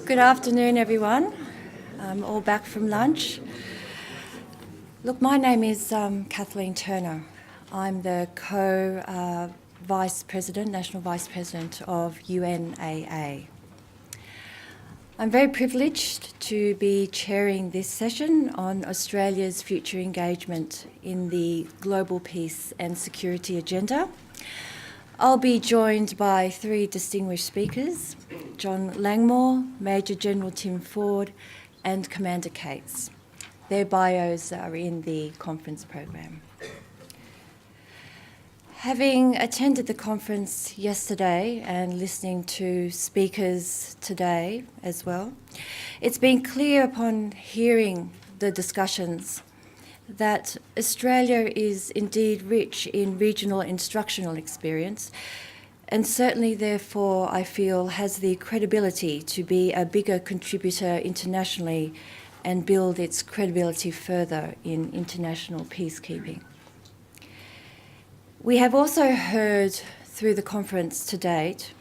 Good afternoon, everyone. I'm all back from lunch. Look, my name is Kathleen Turner. I'm the Vice President, National Vice President of UNAA. I'm very privileged to be chairing this session on Australia's future engagement in the global peace and security agenda. I'll be joined by three distinguished speakers, John Langmore, Major General Tim Ford, and Commander Cates. Their bios are in the conference program. Having attended the conference yesterday and listening to speakers today as well, it's been clear upon hearing the discussions that Australia is indeed rich in regional instructional experience, and certainly therefore I feel has the credibility to be a bigger contributor internationally and build its credibility further in international peacekeeping. We have also heard through the conference to date,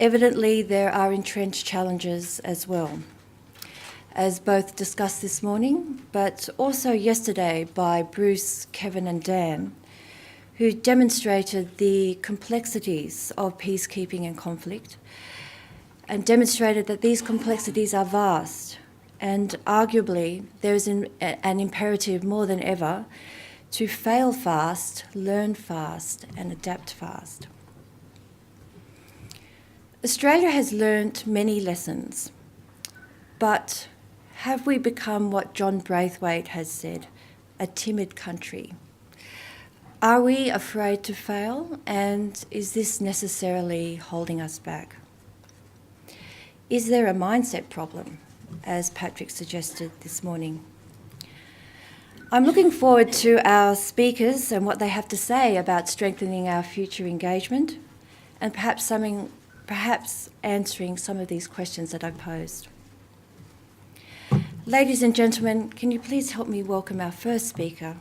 evidently there are entrenched challenges as well, as both discussed this morning, but also yesterday by Bruce, Kevin and Dan, who demonstrated the complexities of peacekeeping and conflict and demonstrated that these complexities are vast and arguably there is an imperative more than ever to fail fast, learn fast and adapt fast. Australia has learnt many lessons, but have we become what John Braithwaite has said, a timid country? Are we afraid to fail, and is this necessarily holding us back? Is there a mindset problem, as Patrick suggested this morning? I'm looking forward to our speakers and what they have to say about strengthening our future engagement and perhaps answering some of these questions that I've posed. Ladies and gentlemen, can you please help me welcome our first speaker,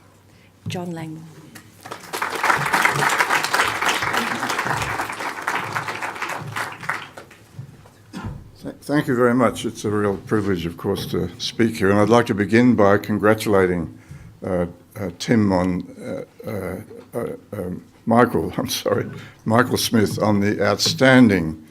John Langmore. Thank you very much. It's a real privilege, of course, to speak here. And I'd like to begin by congratulating Tim on Michael Smith on the outstanding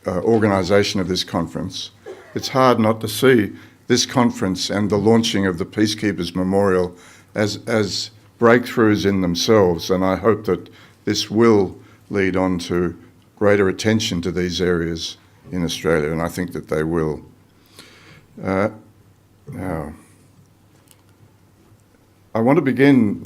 organisation of this conference. It's hard not to see this conference and the launching of the Peacekeepers Memorial as breakthroughs in themselves, and I hope that this will lead on to greater attention to these areas in Australia, and I think that they will. Now, I want to begin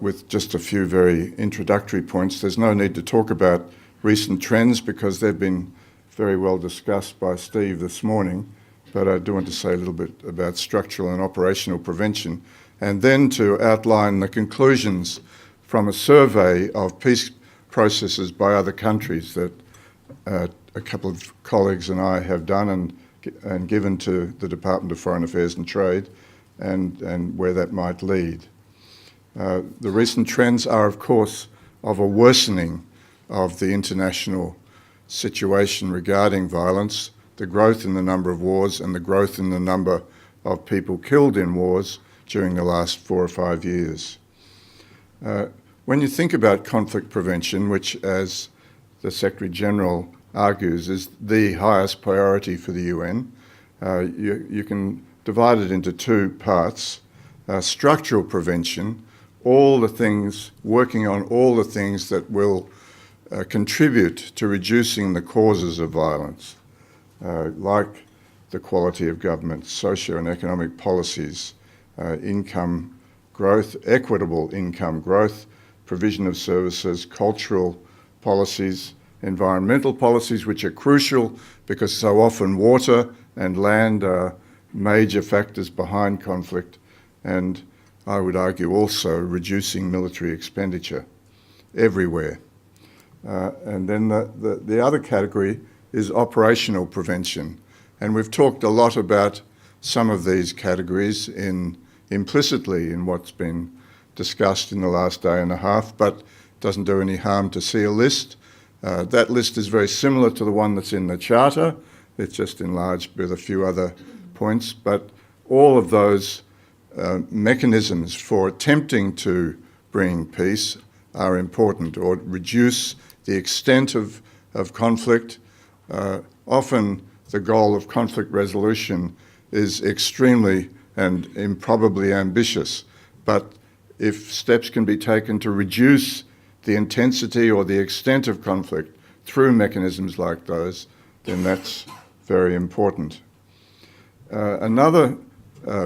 with just a few very introductory points. There's no need to talk about recent trends because they've been very well discussed by Steve this morning, but I do want to say a little bit about structural and operational prevention, and then to outline the conclusions from a survey of peace processes by other countries that a couple of colleagues and I have done and given to the Department of Foreign Affairs and Trade, and where that might lead. The recent trends are, of course, of a worsening of the international situation regarding violence, the growth in the number of wars and the growth in the number of people killed in wars during the last 4 or 5 years. When you think about conflict prevention, which, as the Secretary-General argues, is the highest priority for the UN, you can divide it into two parts. Structural prevention, working on all the things that will contribute to reducing the causes of violence, like the quality of government, socio and economic policies, income growth, equitable income growth, provision of services, cultural policies, environmental policies, which are crucial because so often water and land are major factors behind conflict, and I would argue also reducing military expenditure everywhere. And then the other category is operational prevention. And we've talked a lot about some of these categories implicitly in what's been discussed in the last day and a half, but it doesn't do any harm to see a list. That list is very similar to the one that's in the Charter, It's just enlarged with a few other points. But all of those mechanisms for attempting to bring peace are important, or reduce the extent of conflict. Often the goal of conflict resolution is extremely and improbably ambitious, but if steps can be taken to reduce the intensity or the extent of conflict through mechanisms like those, then that's very important. Another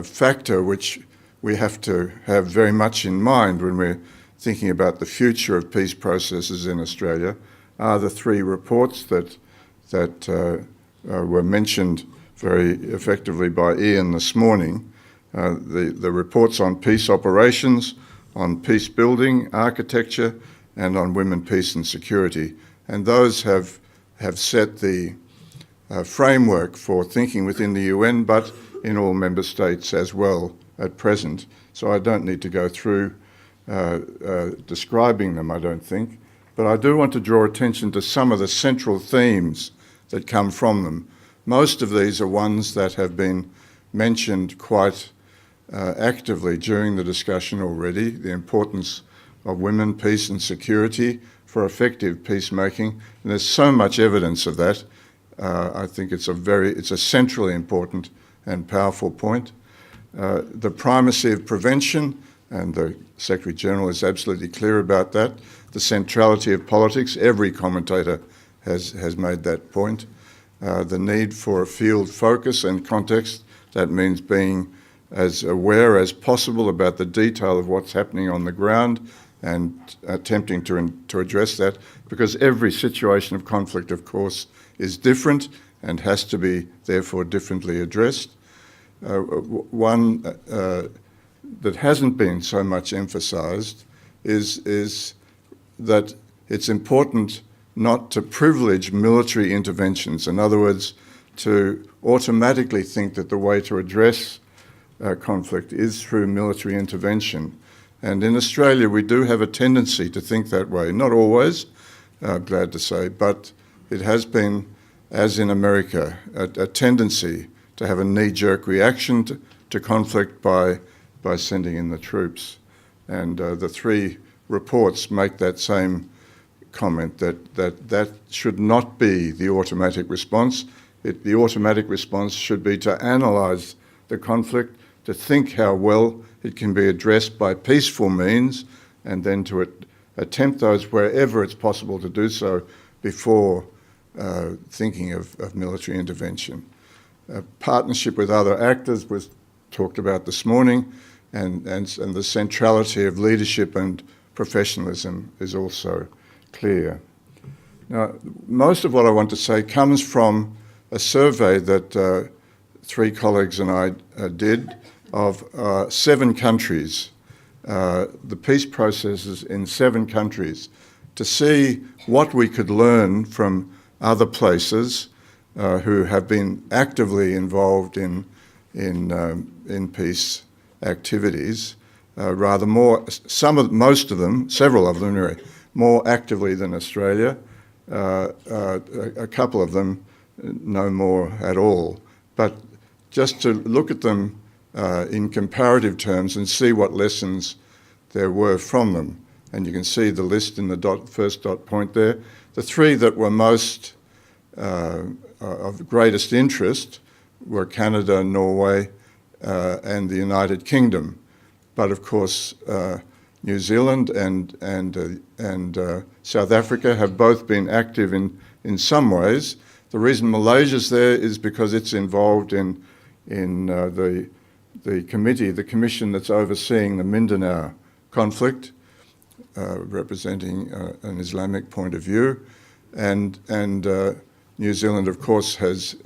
factor which we have to have very much in mind when we're thinking about the future of peace processes in Australia are the three reports that were mentioned very effectively by Ian this morning. The reports on peace operations, on peace building, architecture, and on women, peace and security. And those have set the framework for thinking within the UN, but in all member states as well at present. So I don't need to go through describing them, I don't think. But I do want to draw attention to some of the central themes that come from them. Most of these are ones that have been mentioned quite actively during the discussion already: the importance of women, peace and security for effective peacemaking. And there's so much evidence of that. I think it's a centrally important and powerful point. The primacy of prevention, and the Secretary-General is absolutely clear about that. The centrality of politics, every commentator has made that point. The need for a field focus and context, that means being as aware as possible about the detail of what's happening on the ground and attempting to address that, because every situation of conflict, of course, is different and has to be therefore differently addressed. One that hasn't been so much emphasised is that it's important not to privilege military interventions. In other words, to automatically think that the way to address conflict is through military intervention. And in Australia, we do have a tendency to think that way. Not always, glad to say, but it has been, as in America, a tendency to have a knee-jerk reaction to conflict by sending in the troops. And the three reports make that same comment, that should not be the automatic response. The automatic response should be to analyse the conflict, to think how well it can be addressed by peaceful means, and then to attempt those wherever it's possible to do so before thinking of military intervention. Partnership with other actors was talked about this morning, and the centrality of leadership and professionalism is also clear. Now, most of what I want to say comes from a survey that three colleagues and I did of 7 countries, the peace processes in 7 countries, to see what we could learn from other places who have been actively involved in peace activities, most of them, several of them anyway, more actively than Australia. A couple of them no more at all. But just to look at them in comparative terms and see what lessons there were from them. And you can see the list in the first dot point there. The 3 that were most of greatest interest were Canada, Norway, and the United Kingdom. But of course, New Zealand and South Africa have both been active in some ways. The reason Malaysia's there is because it's involved in the commission that's overseeing the Mindanao conflict, representing an Islamic point of view, and New Zealand, of course, has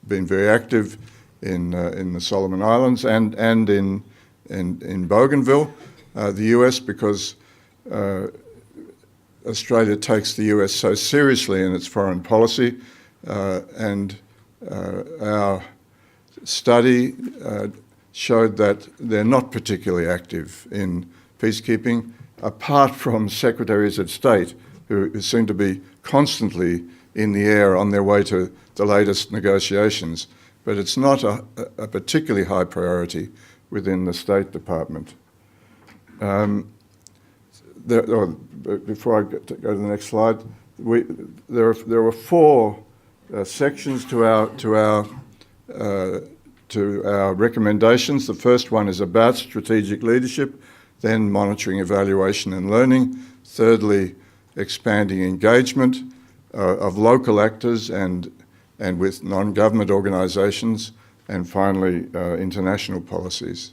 been very active in the Solomon Islands and in Bougainville. The US, because Australia takes the US so seriously in its foreign policy, and our study showed that they're not particularly active in peacekeeping, apart from secretaries of state who seem to be constantly in the air on their way to the latest negotiations, but it's not a particularly high priority within the State Department. Before I go to the next slide, there were four sections to our recommendations. The first one is about strategic leadership, then monitoring, evaluation and learning. Thirdly, expanding engagement of local actors and with non-government organisations, and finally, international policies.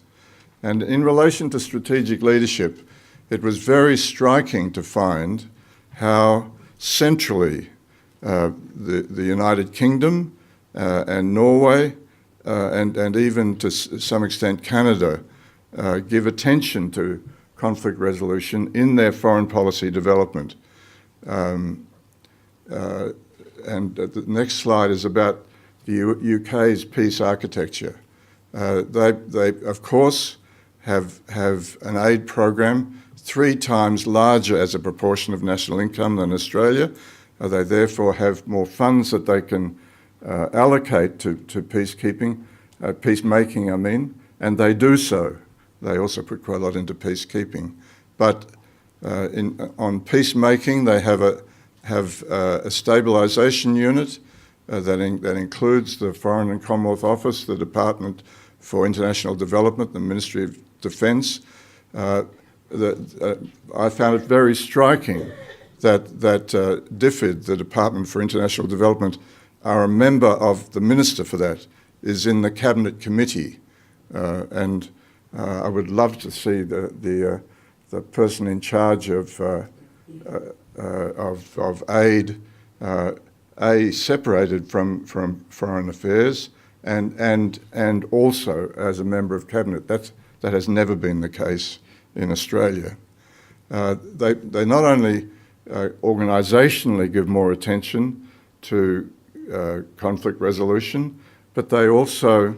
And in relation to strategic leadership, it was very striking to find how centrally the United Kingdom and Norway and even to some extent Canada give attention to conflict resolution in their foreign policy development. And the next slide is about the UK's peace architecture. They of course have an aid program 3 times larger as a proportion of national income than Australia. They therefore have more funds that they can allocate to peacekeeping, peacemaking, I mean, and they do so. They also put quite a lot into peacekeeping. But on peacemaking, they have a stabilisation unit that includes the Foreign and Commonwealth Office, the Department for International Development, the Ministry of Defence. I found it very striking that DFID, the Department for International Development, are a member of the Minister for that, is in the Cabinet Committee. And I would love to see the person in charge of aid, separated from foreign affairs, and also as a member of cabinet. That has never been the case in Australia. They not only organisationally give more attention to conflict resolution, but they also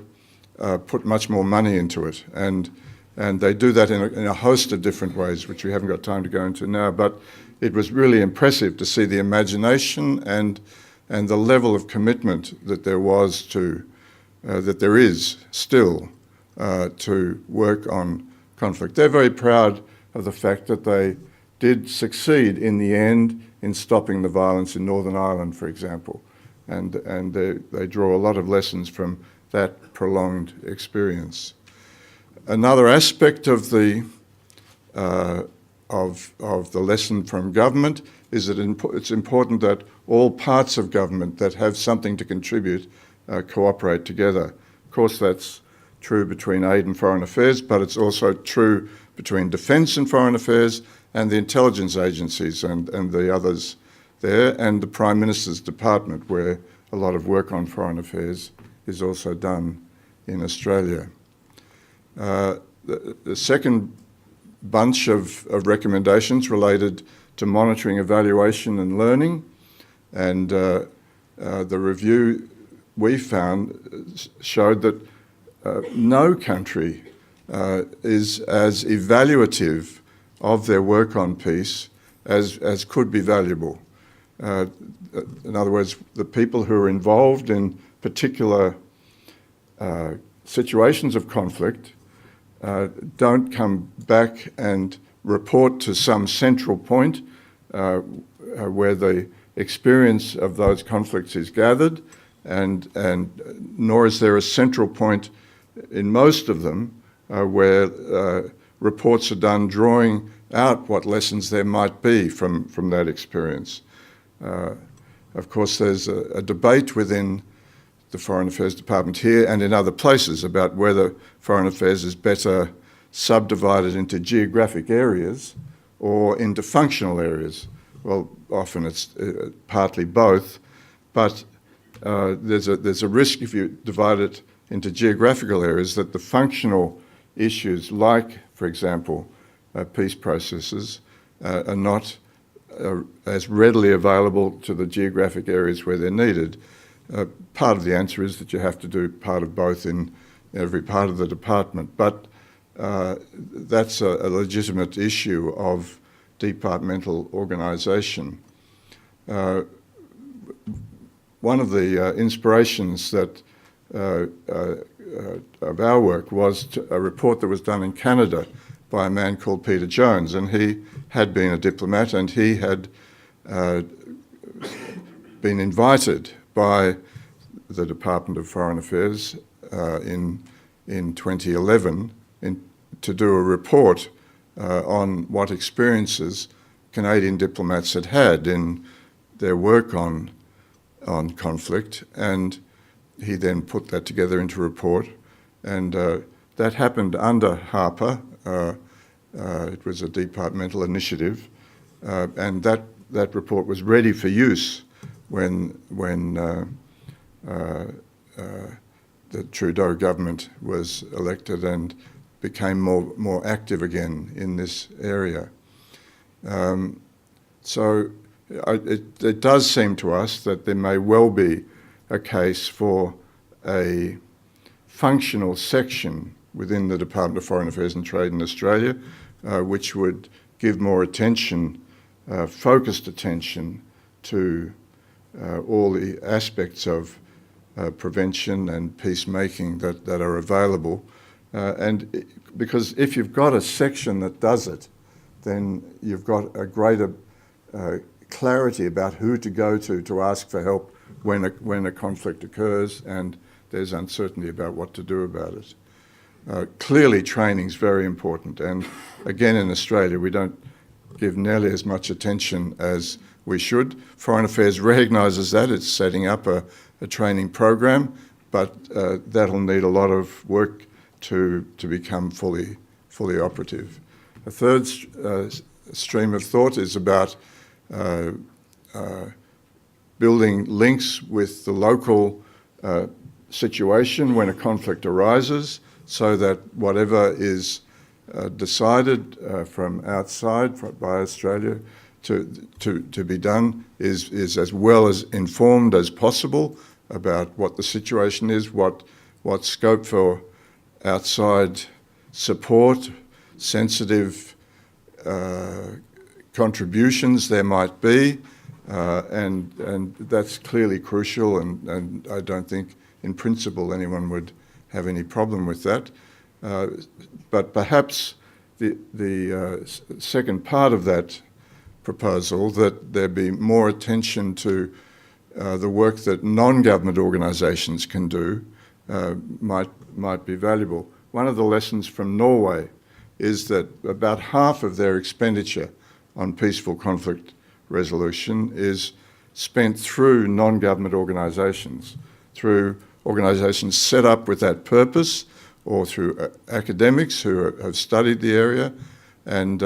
put much more money into it, and they do that in a host of different ways, which we haven't got time to go into now. But it was really impressive to see the imagination and the level of commitment that there was to, that there is still, to work on conflict. They're very proud of the fact that they did succeed in the end in stopping the violence in Northern Ireland, for example, and they draw a lot of lessons from that prolonged experience. Another aspect of the lesson from government is that it's important that all parts of government that have something to contribute cooperate together. Of course, that's true between aid and foreign affairs, but it's also true between defence and foreign affairs and the intelligence agencies and the others there, and the Prime Minister's Department, where a lot of work on foreign affairs is also done in Australia. The second bunch of recommendations related to monitoring, evaluation and learning, and the review we found showed that no country is as evaluative of their work on peace as could be valuable. In other words, the people who are involved in particular situations of conflict don't come back and report to some central point where the experience of those conflicts is gathered, and nor is there a central point in most of them where reports are done drawing out what lessons there might be from that experience. Of course, there's a debate within the Foreign Affairs Department here and in other places about whether foreign affairs is better subdivided into geographic areas or into functional areas. Well, often it's partly both, but there's a risk if you divide it into geographical areas that the functional issues, like, for example, peace processes, are not as readily available to the geographic areas where they're needed. Part of the answer is that you have to do part of both in every part of the department, but that's a legitimate issue of departmental organisation. one of the inspirations that of our work was a report that was done in Canada by a man called Peter Jones, and he had been a diplomat, and he had been invited by the Department of Foreign Affairs in 2011 to do a report on what experiences Canadian diplomats had had in their work on conflict, and he then put that together into a report, and that happened under Harper. It was a departmental initiative, and that report was ready for use when the Trudeau government was elected and became more active again in this area. So it does seem to us that there may well be a case for a functional section within the Department of Foreign Affairs and Trade in Australia, which would give more attention, focused attention to all the aspects of prevention and peacemaking that are available. And because if you've got a section that does it, then you've got a greater clarity about who to go to ask for help when a conflict occurs, and there's uncertainty about what to do about it. Clearly, training is very important, and again in Australia we don't give nearly as much attention as we should. Foreign Affairs recognises that. It's setting up a training program, but that'll need a lot of work to become fully operative. A third stream of thought is about building links with the local situation when a conflict arises, so that whatever is decided from outside by Australia to be done is as well as informed as possible about what the situation is, what scope for outside support, sensitive contributions there might be, and that's clearly crucial, and I don't think in principle anyone would have any problem with that. But perhaps the second part of that proposal, that there be more attention to the work that non-government organisations can do, might be valuable. One of the lessons from Norway is that about half of their expenditure on peaceful conflict resolution is spent through non-government organisations, through organisations set up with that purpose, or through academics who have studied the area and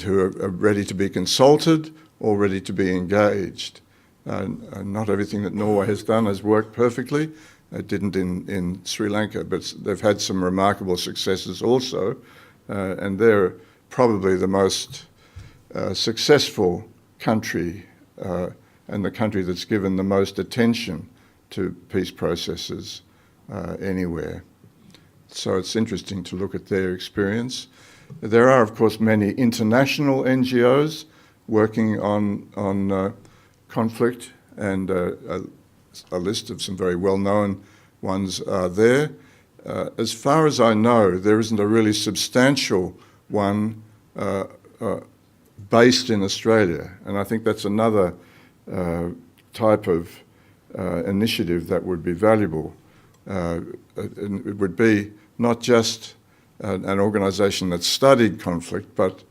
who are ready to be consulted or ready to be engaged. Not everything that Norway has done has worked perfectly. It didn't in Sri Lanka, but they've had some remarkable successes also, and they're probably the most successful country and the country that's given the most attention to peace processes anywhere. So it's interesting to look at their experience. There are, of course, many international NGOs working on conflict, and a list of some very well-known ones are there. As far as I know, there isn't a really substantial one based in Australia, and I think that's another type of initiative that would be valuable. It would be not just an organisation that studied conflict, but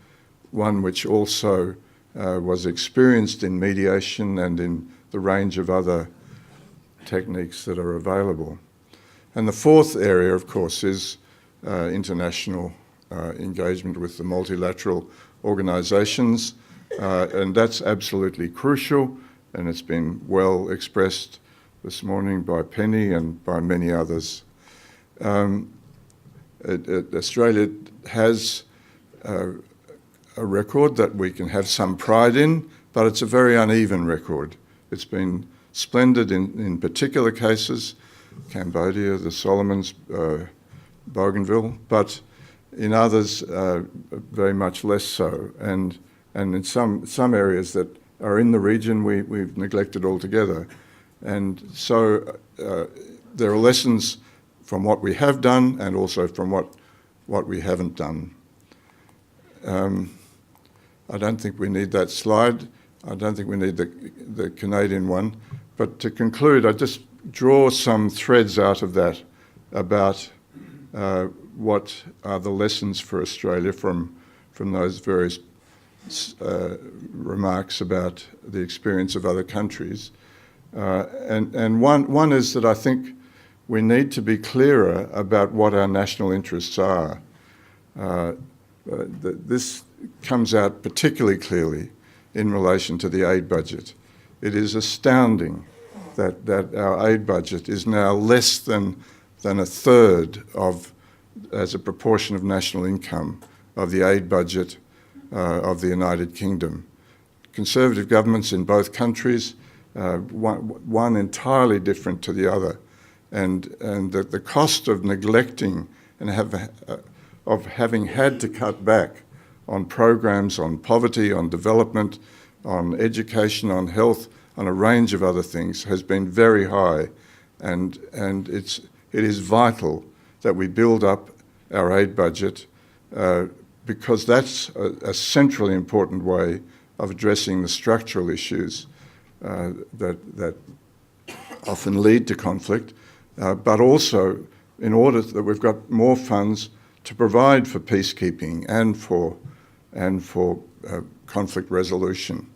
one which also was experienced in mediation and in the range of other techniques that are available. And the fourth area, of course, is international engagement with the multilateral organisations, and that's absolutely crucial, and it's been well expressed this morning by Penny and by many others. Australia has a record that we can have some pride in, but it's a very uneven record. It's been splendid in particular cases, Cambodia, the Solomons, Bougainville, but in others very much less so. And And in some areas that are in the region, we've neglected altogether. And so there are lessons from what we have done and also from what we haven't done. I don't think we need that slide. I don't think we need the Canadian one. But to conclude, I just draw some threads out of that about what are the lessons for Australia from those various remarks about the experience of other countries. And one is that I think we need to be clearer about what our national interests are. This comes out particularly clearly in relation to the aid budget. It is astounding that our aid budget is now less than a third as a proportion of national income of the aid budget of the United Kingdom. Conservative governments in both countries, one entirely different to the other, and the cost of neglecting and of having had to cut back on programs on poverty, on development, on education, on health, on a range of other things has been very high, and it is vital that we build up our aid budget because that's a centrally important way of addressing the structural issues that often lead to conflict, but also in order that we've got more funds to provide for peacekeeping and for conflict resolution.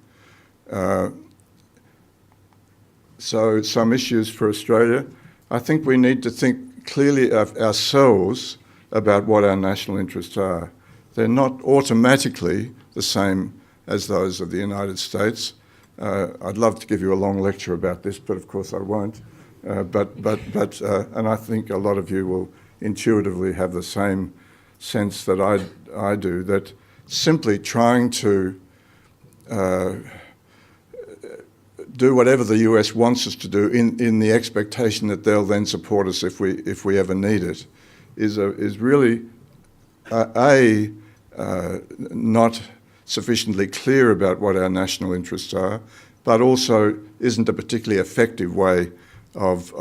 So some issues for Australia. I think we need to think clearly of ourselves about what our national interests are. They're not automatically the same as those of the United States. I'd love to give you a long lecture about this, but of course I won't. And I think a lot of you will intuitively have the same sense that I do, that simply trying to do whatever the US wants us to do in the expectation that they'll then support us if we ever need it is really not sufficiently clear about what our national interests are, but also isn't a particularly effective way of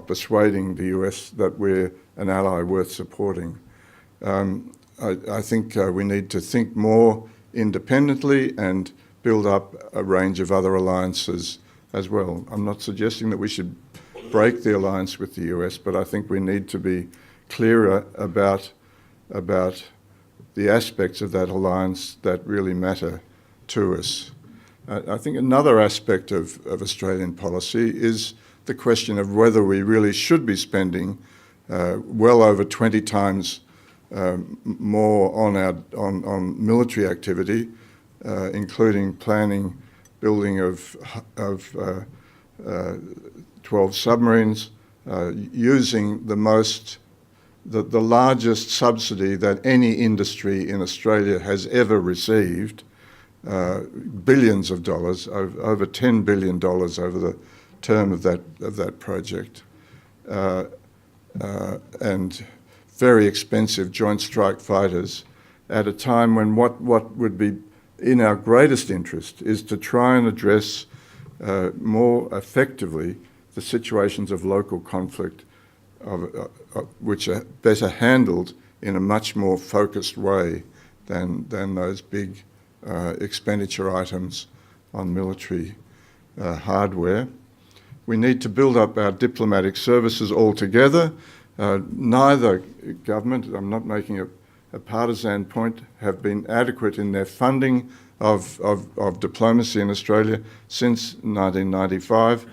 persuading the US that we're an ally worth supporting. I think we need to think more independently and build up a range of other alliances as well. I'm not suggesting that we should break the alliance with the US, but I think we need to be clearer about the aspects of that alliance that really matter to us. I think another aspect of Australian policy is the question of whether we really should be spending well over 20 times more on military activity, including planning, building of 12 submarines, using the largest subsidy that any industry in Australia has ever received, billions of dollars, over $10 billion over the term of that project, and very expensive joint strike fighters at a time when what would be in our greatest interest is to try and address more effectively the situations of local conflict, which are better handled in a much more focused way than those big expenditure items on military hardware. We need to build up our diplomatic services altogether. Neither government, I'm not making a partisan point, have been adequate in their funding of diplomacy in Australia since 1995.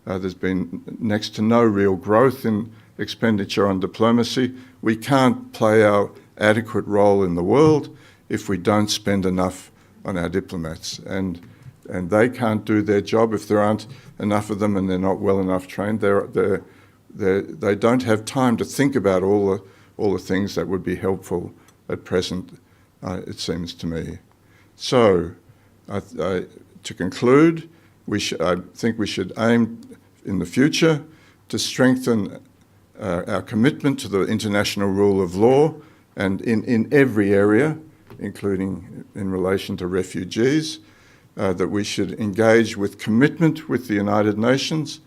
There's been next to no real growth in expenditure on diplomacy. We can't play our adequate role in the world if we don't spend enough on our diplomats. And they can't do their job if there aren't enough of them and they're not well enough trained. They don't have time to think about all the things that would be helpful at present, it seems to me. So, to conclude, I think we should aim in the future to strengthen our commitment to the international rule of law, and in every area, including in relation to refugees, that we should engage with commitment with the United Nations,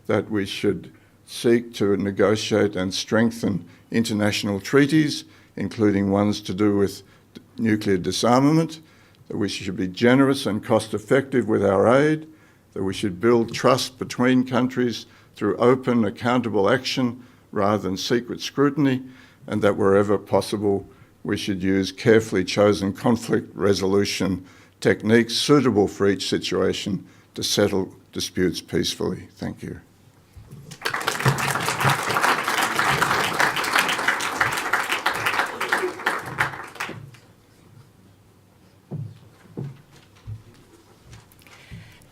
that we should seek to negotiate and strengthen international treaties, including ones to do with nuclear disarmament, that we should be generous and cost-effective with our aid, that we should build trust between countries through open, accountable action rather than secret scrutiny, and that wherever possible we should use carefully chosen conflict resolution techniques suitable for each situation to settle disputes peacefully. Thank you.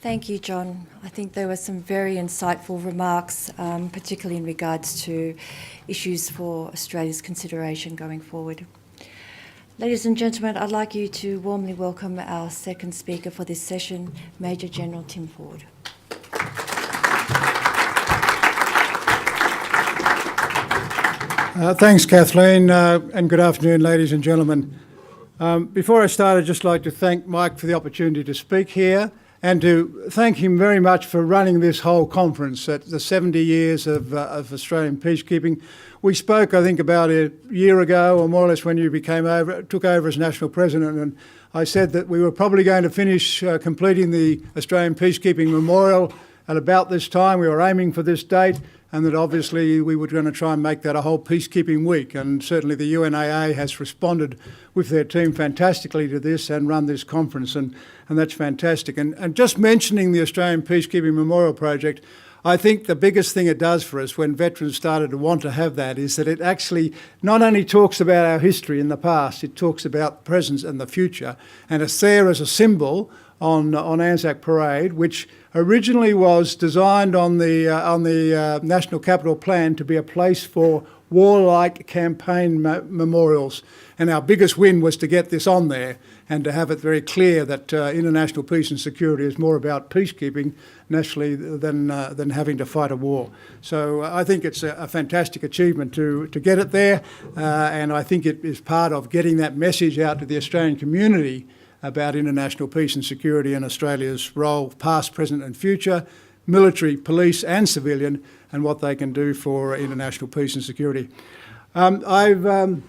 Thank you, John. I think there were some very insightful remarks, particularly in regards to issues for Australia's consideration going forward. Ladies and gentlemen, I'd like you to warmly welcome our second speaker for this session, Major General Tim Ford. Thanks, Kathleen, and good afternoon, ladies and gentlemen. Before I start, I'd just like to thank Mike for the opportunity to speak here and to thank him very much for running this whole conference at the 70 years of Australian peacekeeping. We spoke, I think, about a year ago, or more or less when you took over as National President, and I said that we were probably going to finish completing the Australian Peacekeeping Memorial at about this time. We were aiming for this date, and that obviously we were going to try and make that a whole peacekeeping week. And certainly the UNAA has responded with their team fantastically to this and run this conference, and that's fantastic. And just mentioning the Australian Peacekeeping Memorial Project, I think the biggest thing it does for us when veterans started to want to have that is that it actually not only talks about our history in the past, it talks about the present and the future. And it's there as a symbol on Anzac Parade, which originally was designed on the National Capital Plan to be a place for warlike campaign memorials. And our biggest win was to get this on there and to have it very clear that international peace and security is more about peacekeeping nationally than having to fight a war. So I think it's a fantastic achievement to get it there, and I think it is part of getting that message out to the Australian community about international peace and security and Australia's role, past, present and future, military, police and civilian, and what they can do for international peace and security. There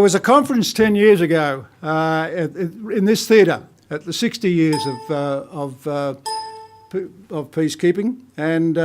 was a conference 10 years ago in this theatre at the 60 years of peacekeeping, and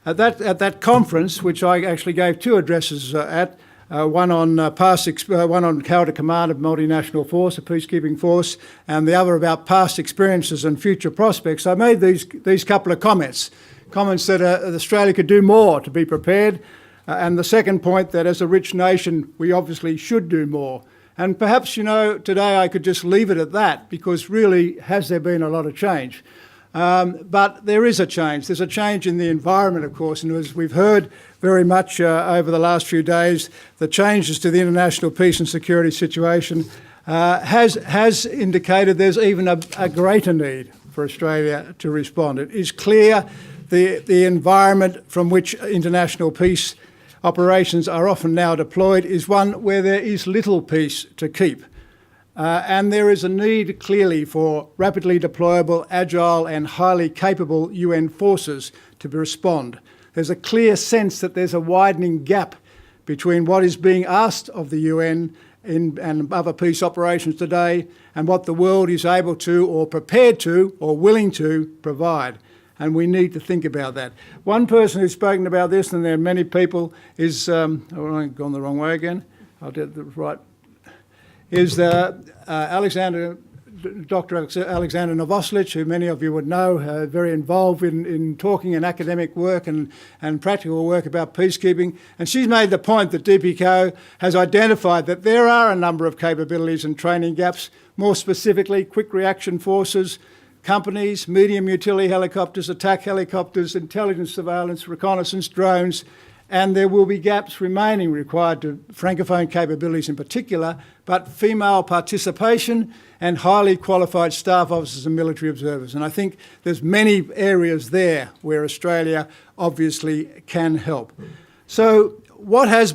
at that conference, which I actually gave two addresses at, one on Character Command of Multinational Force, a peacekeeping force, and the other about past experiences and future prospects. I made these couple of comments that Australia could do more to be prepared, and the second point that as a rich nation we obviously should do more. And perhaps, today I could just leave it at that, because really has there been a lot of change? But there is a change. There's a change in the environment, of course, and as we've heard very much over the last few days, the changes to the international peace and security situation has indicated there's even a greater need for Australia to respond. It is clear the environment from which international peace operations are often now deployed is one where there is little peace to keep. And there is a need clearly for rapidly deployable, agile and highly capable UN forces to respond. There's a clear sense that there's a widening gap between what is being asked of the UN and other peace operations today and what the world is able to or prepared to or willing to provide. And we need to think about that. One person who's spoken about this, and there are many people, is, I've gone the wrong way again, I'll get the right, is Dr. Alexander Novoselic, who many of you would know, very involved in talking and academic work and practical work about peacekeeping. And she's made the point that DPCO has identified that there are a number of capabilities and training gaps, more specifically quick reaction forces, companies, medium utility helicopters, attack helicopters, intelligence surveillance, reconnaissance drones, and there will be gaps remaining required to francophone capabilities in particular, but female participation and highly qualified staff officers and military observers. And I think there's many areas there where Australia obviously can help. So what has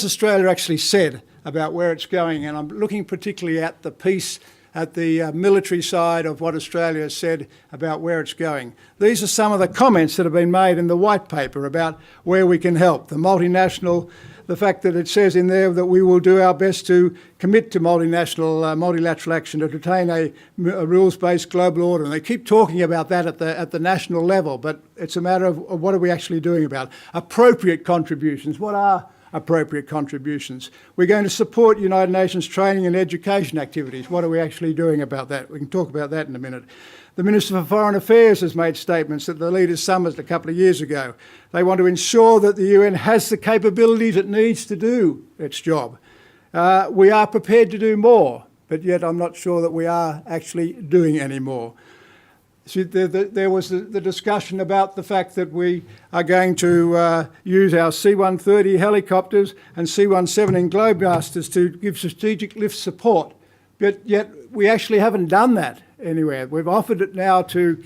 Australia actually said about where it's going? And I'm looking particularly at the peace, at the military side of what Australia has said about where it's going. These are some of the comments that have been made in the white paper about where we can help. The multinational, the fact that it says in there that we will do our best to commit to multilateral action to retain a rules-based global order. And they keep talking about that at the national level, but it's a matter of what are we actually doing about it. Appropriate contributions. What are appropriate contributions? We're going to support United Nations training and education activities. What are we actually doing about that? We can talk about that in a minute. The Minister for Foreign Affairs has made statements at the Leaders' Summit a couple of years ago. They want to ensure that the UN has the capabilities it needs to do its job. We are prepared to do more, but yet I'm not sure that we are actually doing any more. So there was the discussion about the fact that we are going to use our C-130 helicopters and C-117 Globemasters to give strategic lift support, but yet we actually haven't done that anywhere. We've offered it now to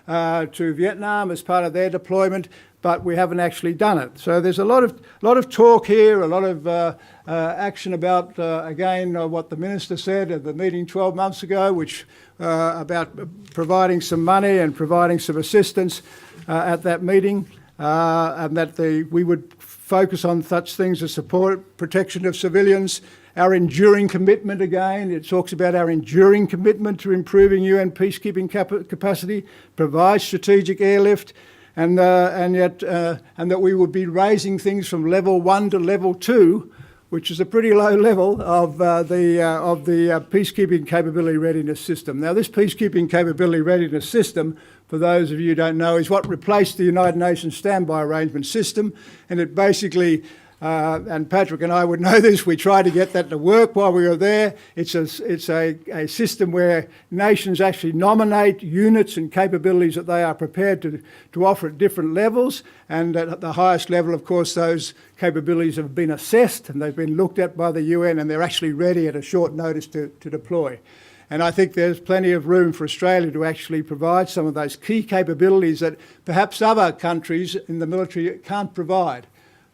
Vietnam as part of their deployment, but we haven't actually done it. So there's a lot of talk here, a lot of action about, again, what the Minister said at the meeting 12 months ago, which about providing some money and providing some assistance at that meeting, and that we would focus on such things as support, protection of civilians, our enduring commitment again. It talks about our enduring commitment to improving UN peacekeeping capacity, provide strategic airlift, and that we would be raising things from level 1 to level 2, which is a pretty low level of the peacekeeping capability readiness system. Now, this peacekeeping capability readiness system, for those of you who don't know, is what replaced the United Nations standby arrangement system, and it basically and Patrick and I would know this, we tried to get that to work while we were there. It's a system where nations actually nominate units and capabilities that they are prepared to offer at different levels, and at the highest level, of course, those capabilities have been assessed and they've been looked at by the UN, and they're actually ready at a short notice to deploy. And I think there's plenty of room for Australia to actually provide some of those key capabilities that perhaps other countries in the military can't provide.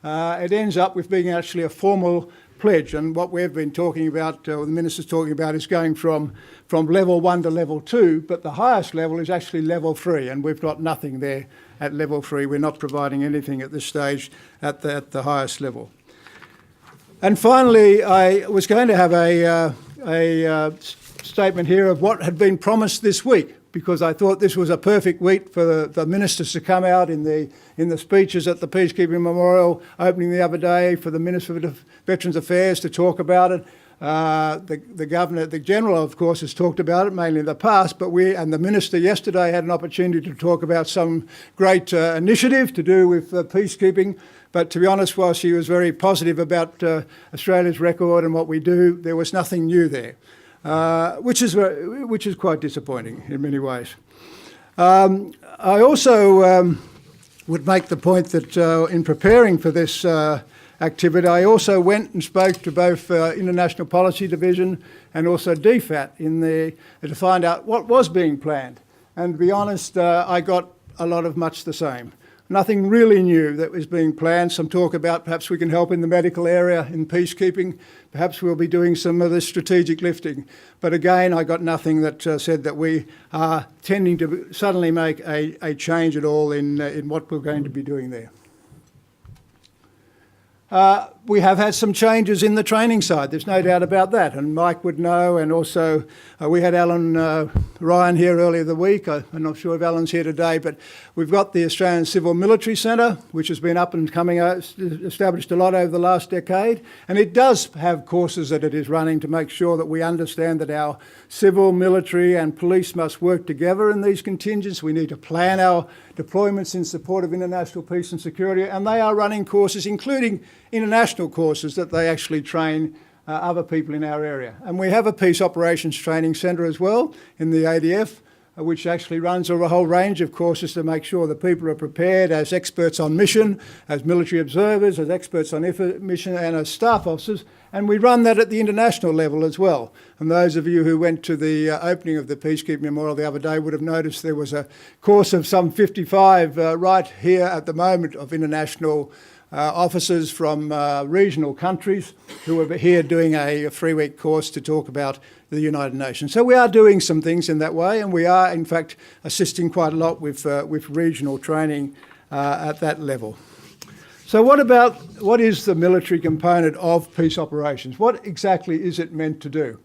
It ends up with being actually a formal pledge, and what we've been talking about, or the Minister's talking about, is going from level 1 to level 2, but the highest level is actually level 3, and we've got nothing there at level 3. We're not providing anything at this stage at the highest level. And finally, I was going to have a statement here of what had been promised this week, because I thought this was a perfect week for the ministers to come out in the speeches at the Peacekeeping Memorial opening the other day, for the Minister for Veterans Affairs to talk about it. The Governor, the General, of course, has talked about it mainly in the past, but we and the Minister yesterday had an opportunity to talk about some great initiative to do with peacekeeping. But to be honest, while she was very positive about Australia's record and what we do, there was nothing new there. Which is quite disappointing in many ways. I also would make the point that in preparing for this activity, I also went and spoke to both International Policy Division and also DFAT to find out what was being planned. And to be honest, I got a lot of much the same. Nothing really new that was being planned. Some talk about perhaps we can help in the medical area in peacekeeping. Perhaps we'll be doing some of the strategic lifting. But again, I got nothing that said that we are tending to suddenly make a change at all in what we're going to be doing there. We have had some changes in the training side, there's no doubt about that, and Mike would know, and also we had Alan Ryan here earlier the week. I'm not sure if Alan's here today, but we've got the Australian Civil Military Centre, which has been up and coming, established a lot over the last decade, and it does have courses that it is running to make sure that we understand that our civil, military and police must work together in these contingents. We need to plan our deployments in support of international peace and security, and they are running courses, including international courses that they actually train other people in our area. And we have a Peace Operations Training Centre as well in the ADF, which actually runs a whole range of courses to make sure that people are prepared as experts on mission, as military observers, as experts on mission and as staff officers. And we run that at the international level as well. And those of you who went to the opening of the Peacekeeping Memorial the other day would have noticed there was a course of some 55 right here at the moment of international officers from regional countries who are here doing a 3-week course to talk about the United Nations. So we are doing some things in that way, and we are, in fact, assisting quite a lot with regional training at that level. So what is the military component of peace operations? What exactly is it meant to do?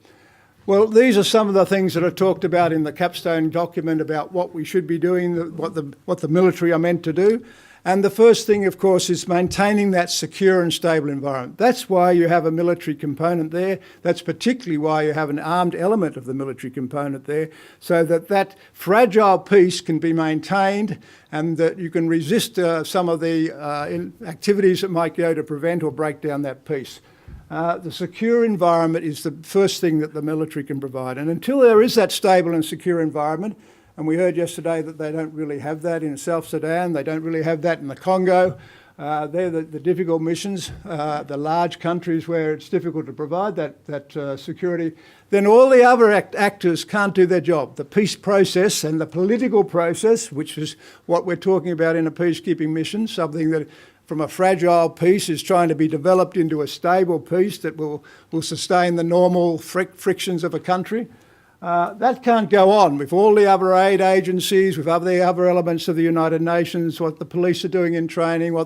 Well, these are some of the things that are talked about in the capstone document about what we should be doing, what the military are meant to do. And the first thing, of course, is maintaining that secure and stable environment. That's why you have a military component there. That's particularly why you have an armed element of the military component there, so that that fragile peace can be maintained and that you can resist some of the activities that might go to prevent or break down that peace. The secure environment is the first thing that the military can provide. And until there is that stable and secure environment, and we heard yesterday that they don't really have that in South Sudan, they don't really have that in the Congo. They're the difficult missions, the large countries where it's difficult to provide that security. Then all the other actors can't do their job. The peace process and the political process, which is what we're talking about in a peacekeeping mission, something that from a fragile peace is trying to be developed into a stable peace that will sustain the normal frictions of a country. That can't go on with all the other aid agencies, with the other elements of the United Nations, what the police are doing in training, all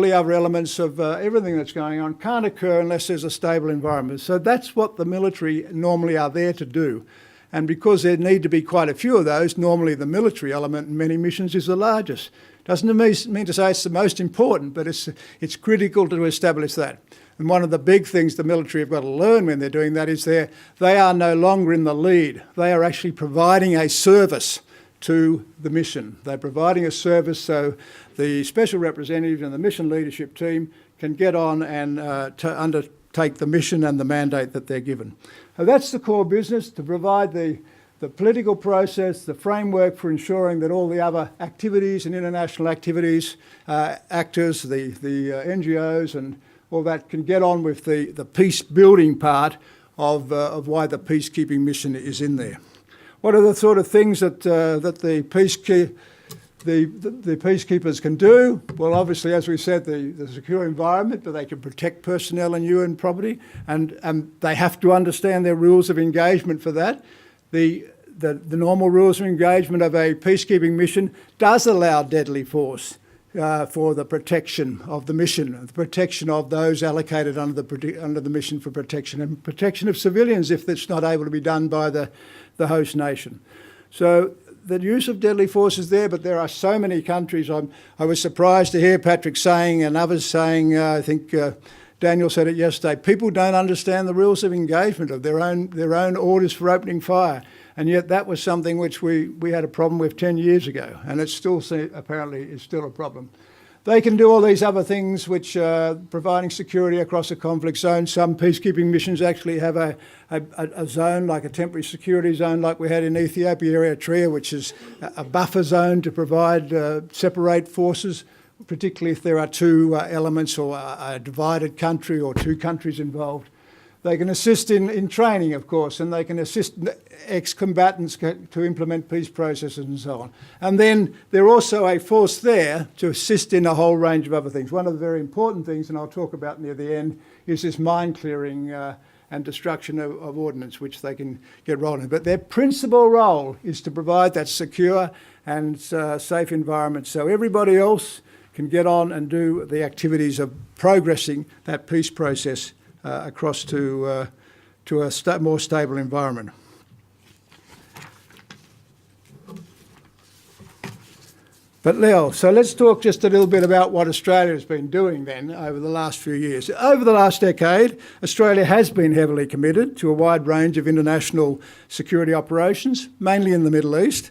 the other elements of everything that's going on can't occur unless there's a stable environment. So that's what the military normally are there to do. And because there need to be quite a few of those, normally the military element in many missions is the largest. Doesn't mean to say it's the most important, but it's critical to establish that. And one of the big things the military have got to learn when they're doing that is they are no longer in the lead. They are actually providing a service to the mission. They're providing a service so the special representative and the mission leadership team can get on and to undertake the mission and the mandate that they're given. So that's the core business, to provide the political process, the framework for ensuring that all the other activities and international activities, actors, the NGOs and all that can get on with the peace-building part of why the peacekeeping mission is in there. What are the sort of things that the peacekeepers can do? Well, obviously, as we said, the secure environment, but they can protect personnel and UN property, and they have to understand their rules of engagement for that. The normal rules of engagement of a peacekeeping mission does allow deadly force for the protection of the mission, the protection of those allocated under the mission for protection, and protection of civilians if it's not able to be done by the host nation. So the use of deadly force is there, but there are so many countries. I was surprised to hear Patrick saying and others saying, I think Daniel said it yesterday, people don't understand the rules of engagement of their own orders for opening fire. And yet that was something which we had a problem with 10 years ago, and it's still apparently is still a problem. They can do all these other things which providing security across a conflict zone. Some peacekeeping missions actually have a zone, like a temporary security zone like we had in Ethiopia, Eritrea, which is a buffer zone to provide, separate forces, particularly if there are two elements or a divided country or two countries involved. They can assist in training, of course, and they can assist ex-combatants to implement peace processes and so on. And then they're also a force there to assist in a whole range of other things. One of the very important things, and I'll talk about near the end, is this mine clearing and destruction of ordnance, which they can get rolling. But their principal role is to provide that secure and safe environment so everybody else can get on and do the activities of progressing that peace process across to a more stable environment. But Leo, so let's talk just a little bit about what Australia has been doing then over the last few years. Over the last decade, Australia has been heavily committed to a wide range of international security operations, mainly in the Middle East,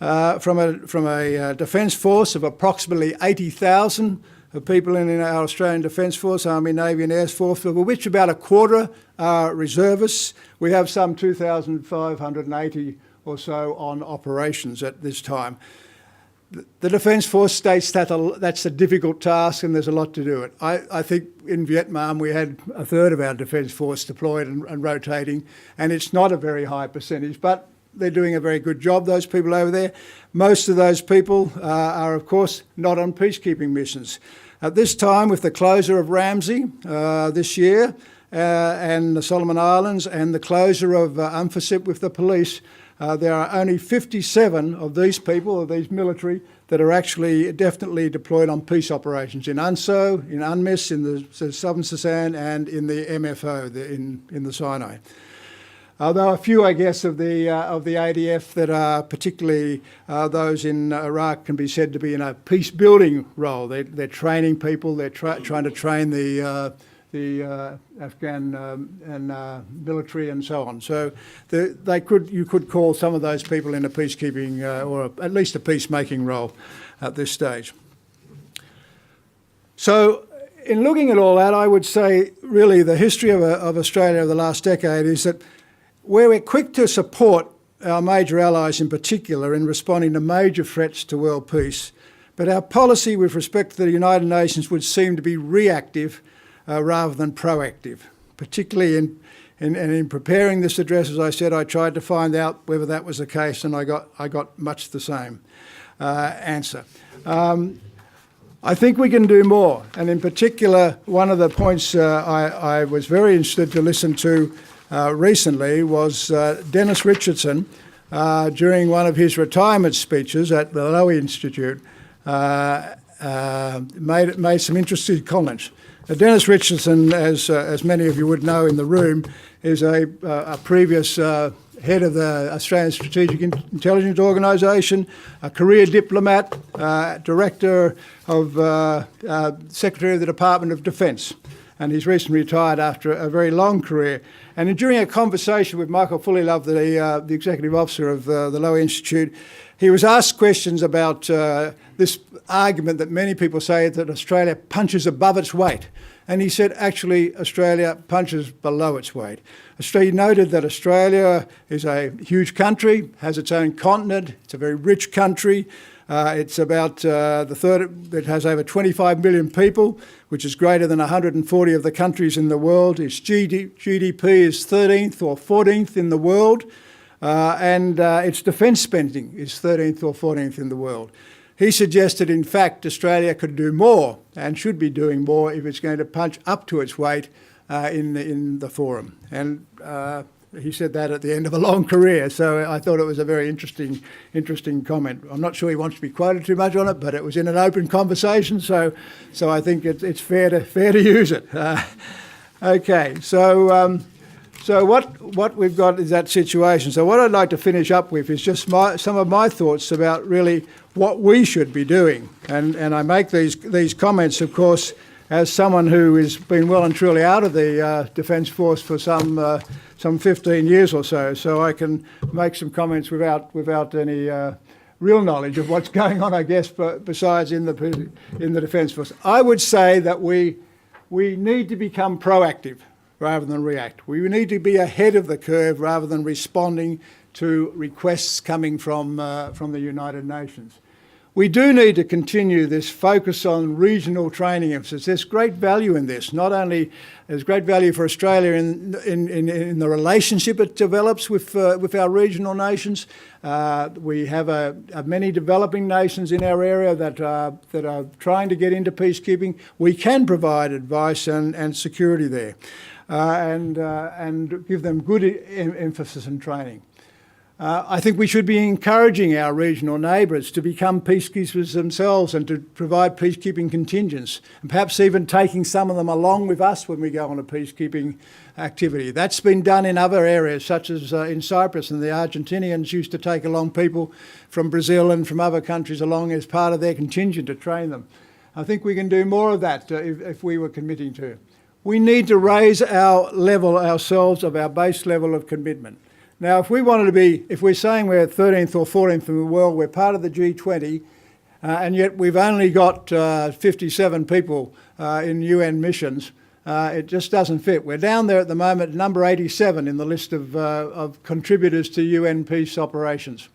from a defence force of approximately 80,000 of people in our Australian Defence Force, Army, Navy and Air Force, of which about a quarter are reservists. We have some 2,580 or so on operations at this time. The Defence Force states that that's a difficult task and there's a lot to do it. I think in Vietnam we had a third of our Defence Force deployed and rotating, and it's not a very high percentage, but they're doing a very good job, those people over there. Most of those people are, of course, not on peacekeeping missions. At this time, with the closure of Ramsey this year, and the Solomon Islands, and the closure of UNFICYP with the police, there are only 57 of these people, of these military, that are actually definitely deployed on peace operations in UNSO, in UNMISS, in the Southern Sudan, and in the MFO, in the Sinai. There are a few, I guess, of the ADF that are particularly those in Iraq can be said to be in a peace-building role. They're training people. They're trying to train the Afghan and military and so on. So you could call some of those people in a peacekeeping or at least a peacemaking role at this stage. So in looking at all that, I would say really the history of Australia over the last decade is that where we're quick to support our major allies in particular in responding to major threats to world peace, but our policy with respect to the United Nations would seem to be reactive rather than proactive. Particularly in preparing this address, as I said, I tried to find out whether that was the case, and I got much the same answer. I think we can do more, and in particular, one of the points I was very interested to listen to recently was Dennis Richardson, during one of his retirement speeches at the Lowy Institute, made some interesting comments. Dennis Richardson, as many of you would know in the room, is a previous head of the Australian Strategic Intelligence Organisation, a career diplomat, director of Secretary of the Department of Defence, and he's recently retired after a very long career. And during a conversation with Michael Fullilove, the executive officer of the Lowy Institute, he was asked questions about this argument that many people say that Australia punches above its weight. And he said, actually, Australia punches below its weight. Australia noted that Australia is a huge country, has its own continent, it's a very rich country. It's about the third, it has over 25 million people, which is greater than 140 of the countries in the world. Its GDP is 13th or 14th in the world. And its defence spending is 13th or 14th in the world. He suggested, in fact, Australia could do more and should be doing more if it's going to punch up to its weight in the forum. And he said that at the end of a long career, so I thought it was a very interesting comment. I'm not sure he wants to be quoted too much on it, but it was in an open conversation, so I think it's fair to use it. Okay, so. So what we've got is that situation. So what I'd like to finish up with is just some of my thoughts about really what we should be doing. And I make these comments, of course, as someone who has been well and truly out of the Defence Force for some 15 years or so. So I can make some comments without any real knowledge of what's going on, I guess, but besides in the Defence Force. I would say that we need to become proactive rather than react. We need to be ahead of the curve rather than responding to requests coming from the United Nations. We do need to continue this focus on regional training emphasis. There's great value in this. Not only there's great value for Australia in the relationship it develops with our regional nations. We have many developing nations in our area that are trying to get into peacekeeping. We can provide advice and security there. And give them good emphasis and training. I think we should be encouraging our regional neighbours to become peacekeepers themselves and to provide peacekeeping contingents, and perhaps even taking some of them along with us when we go on a peacekeeping activity. That's been done in other areas, such as in Cyprus, and the Argentinians used to take along people from Brazil and from other countries along as part of their contingent to train them. I think we can do more of that if we were committing to. We need to raise our level ourselves of our base level of commitment. Now, if we're saying we're 13th or 14th in the world, we're part of the G20, and yet we've only got 57 people in UN missions, it just doesn't fit. We're down there at the moment, number 87 in the list of contributors to UN peace operations.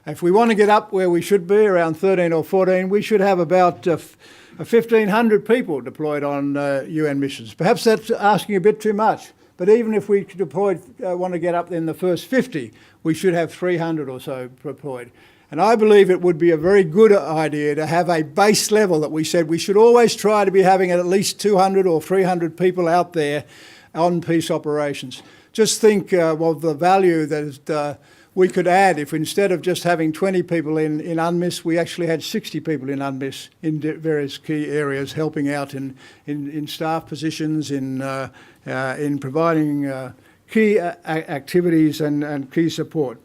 If we want to get up where we should be, around 13 or 14, we should have about 1,500 people deployed on UN missions. Perhaps that's asking a bit too much, but even if we want to get up in the first 50, we should have 300 or so deployed. And I believe it would be a very good idea to have a base level that we said we should always try to be having at least 200 or 300 people out there on peace operations. Just think of the value that we could add if instead of just having 20 people in UNMISS, we actually had 60 people in UNMISS in various key areas, helping out in staff positions, in providing key activities and key support.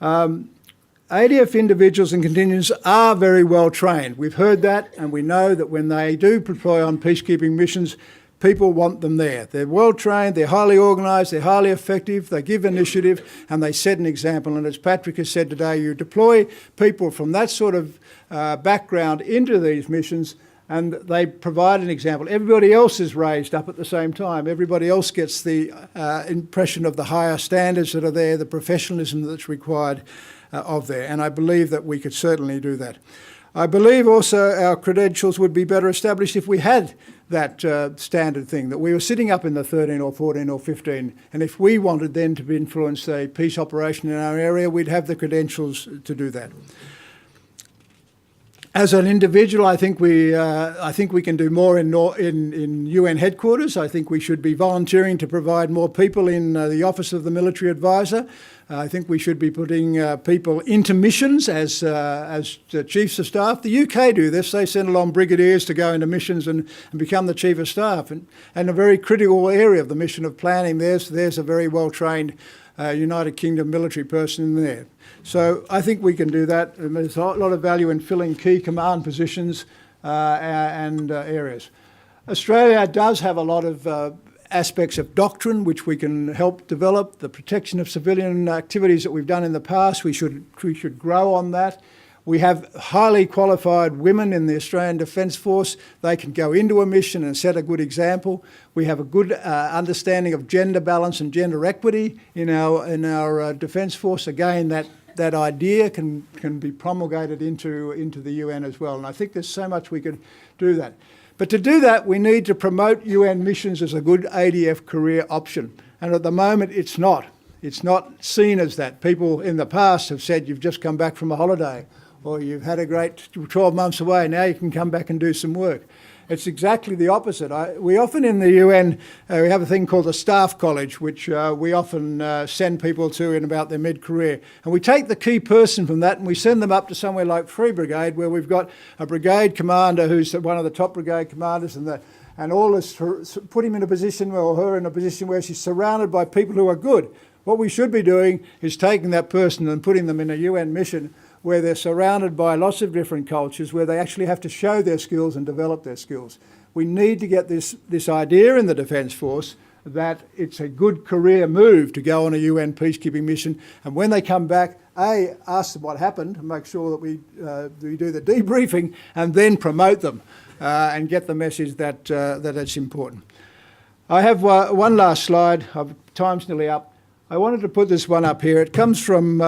ADF individuals and contingents are very well trained. We've heard that, and we know that when they do deploy on peacekeeping missions, people want them there. They're well trained, they're highly organised, they're highly effective, they give initiative, and they set an example. And as Patrick has said today, you deploy people from that sort of background into these missions, and they provide an example. Everybody else is raised up at the same time. Everybody else gets the impression of the higher standards that are there, the professionalism that's required of there. And I believe that we could certainly do that. I believe also our credentials would be better established if we had that standard thing, that we were sitting up in the 13 or 14 or 15, and if we wanted then to influence a peace operation in our area, we'd have the credentials to do that. As an individual, I think we can do more in UN headquarters. I think we should be volunteering to provide more people in the Office of the Military Advisor. I think we should be putting people into missions as chiefs of staff. The UK do this. They send along brigadiers to go into missions and become the chief of staff. And a very critical area of the mission of planning, there's a very well-trained United Kingdom military person in there. So I think we can do that. And there's a lot of value in filling key command positions and areas. Australia does have a lot of aspects of doctrine which we can help develop. The protection of civilian activities that we've done in the past, we should grow on that. We have highly qualified women in the Australian Defence Force. They can go into a mission and set a good example. We have a good understanding of gender balance and gender equity in our Defence Force. Again, that idea can be promulgated into the UN as well. And I think there's so much we could do that. But to do that, we need to promote UN missions as a good ADF career option. And at the moment, it's not. It's not seen as that. People in the past have said, you've just come back from a holiday, or you've had a great 12 months away, now you can come back and do some work. It's exactly the opposite. We often in the UN, we have a thing called a staff college, which we often send people to in about their mid-career. And we take the key person from that and we send them up to somewhere like Free Brigade, where we've got a brigade commander who's one of the top brigade commanders, and all this, put him in a position, or her in a position where she's surrounded by people who are good. What we should be doing is taking that person and putting them in a UN mission where they're surrounded by lots of different cultures, where they actually have to show their skills and develop their skills. We need to get this idea in the Defence Force that it's a good career move to go on a UN peacekeeping mission, and when they come back, ask them what happened, and make sure that we do the debriefing, and then promote them and get the message that it's important. I have one last slide. Time's nearly up. I wanted to put this one up here. It comes from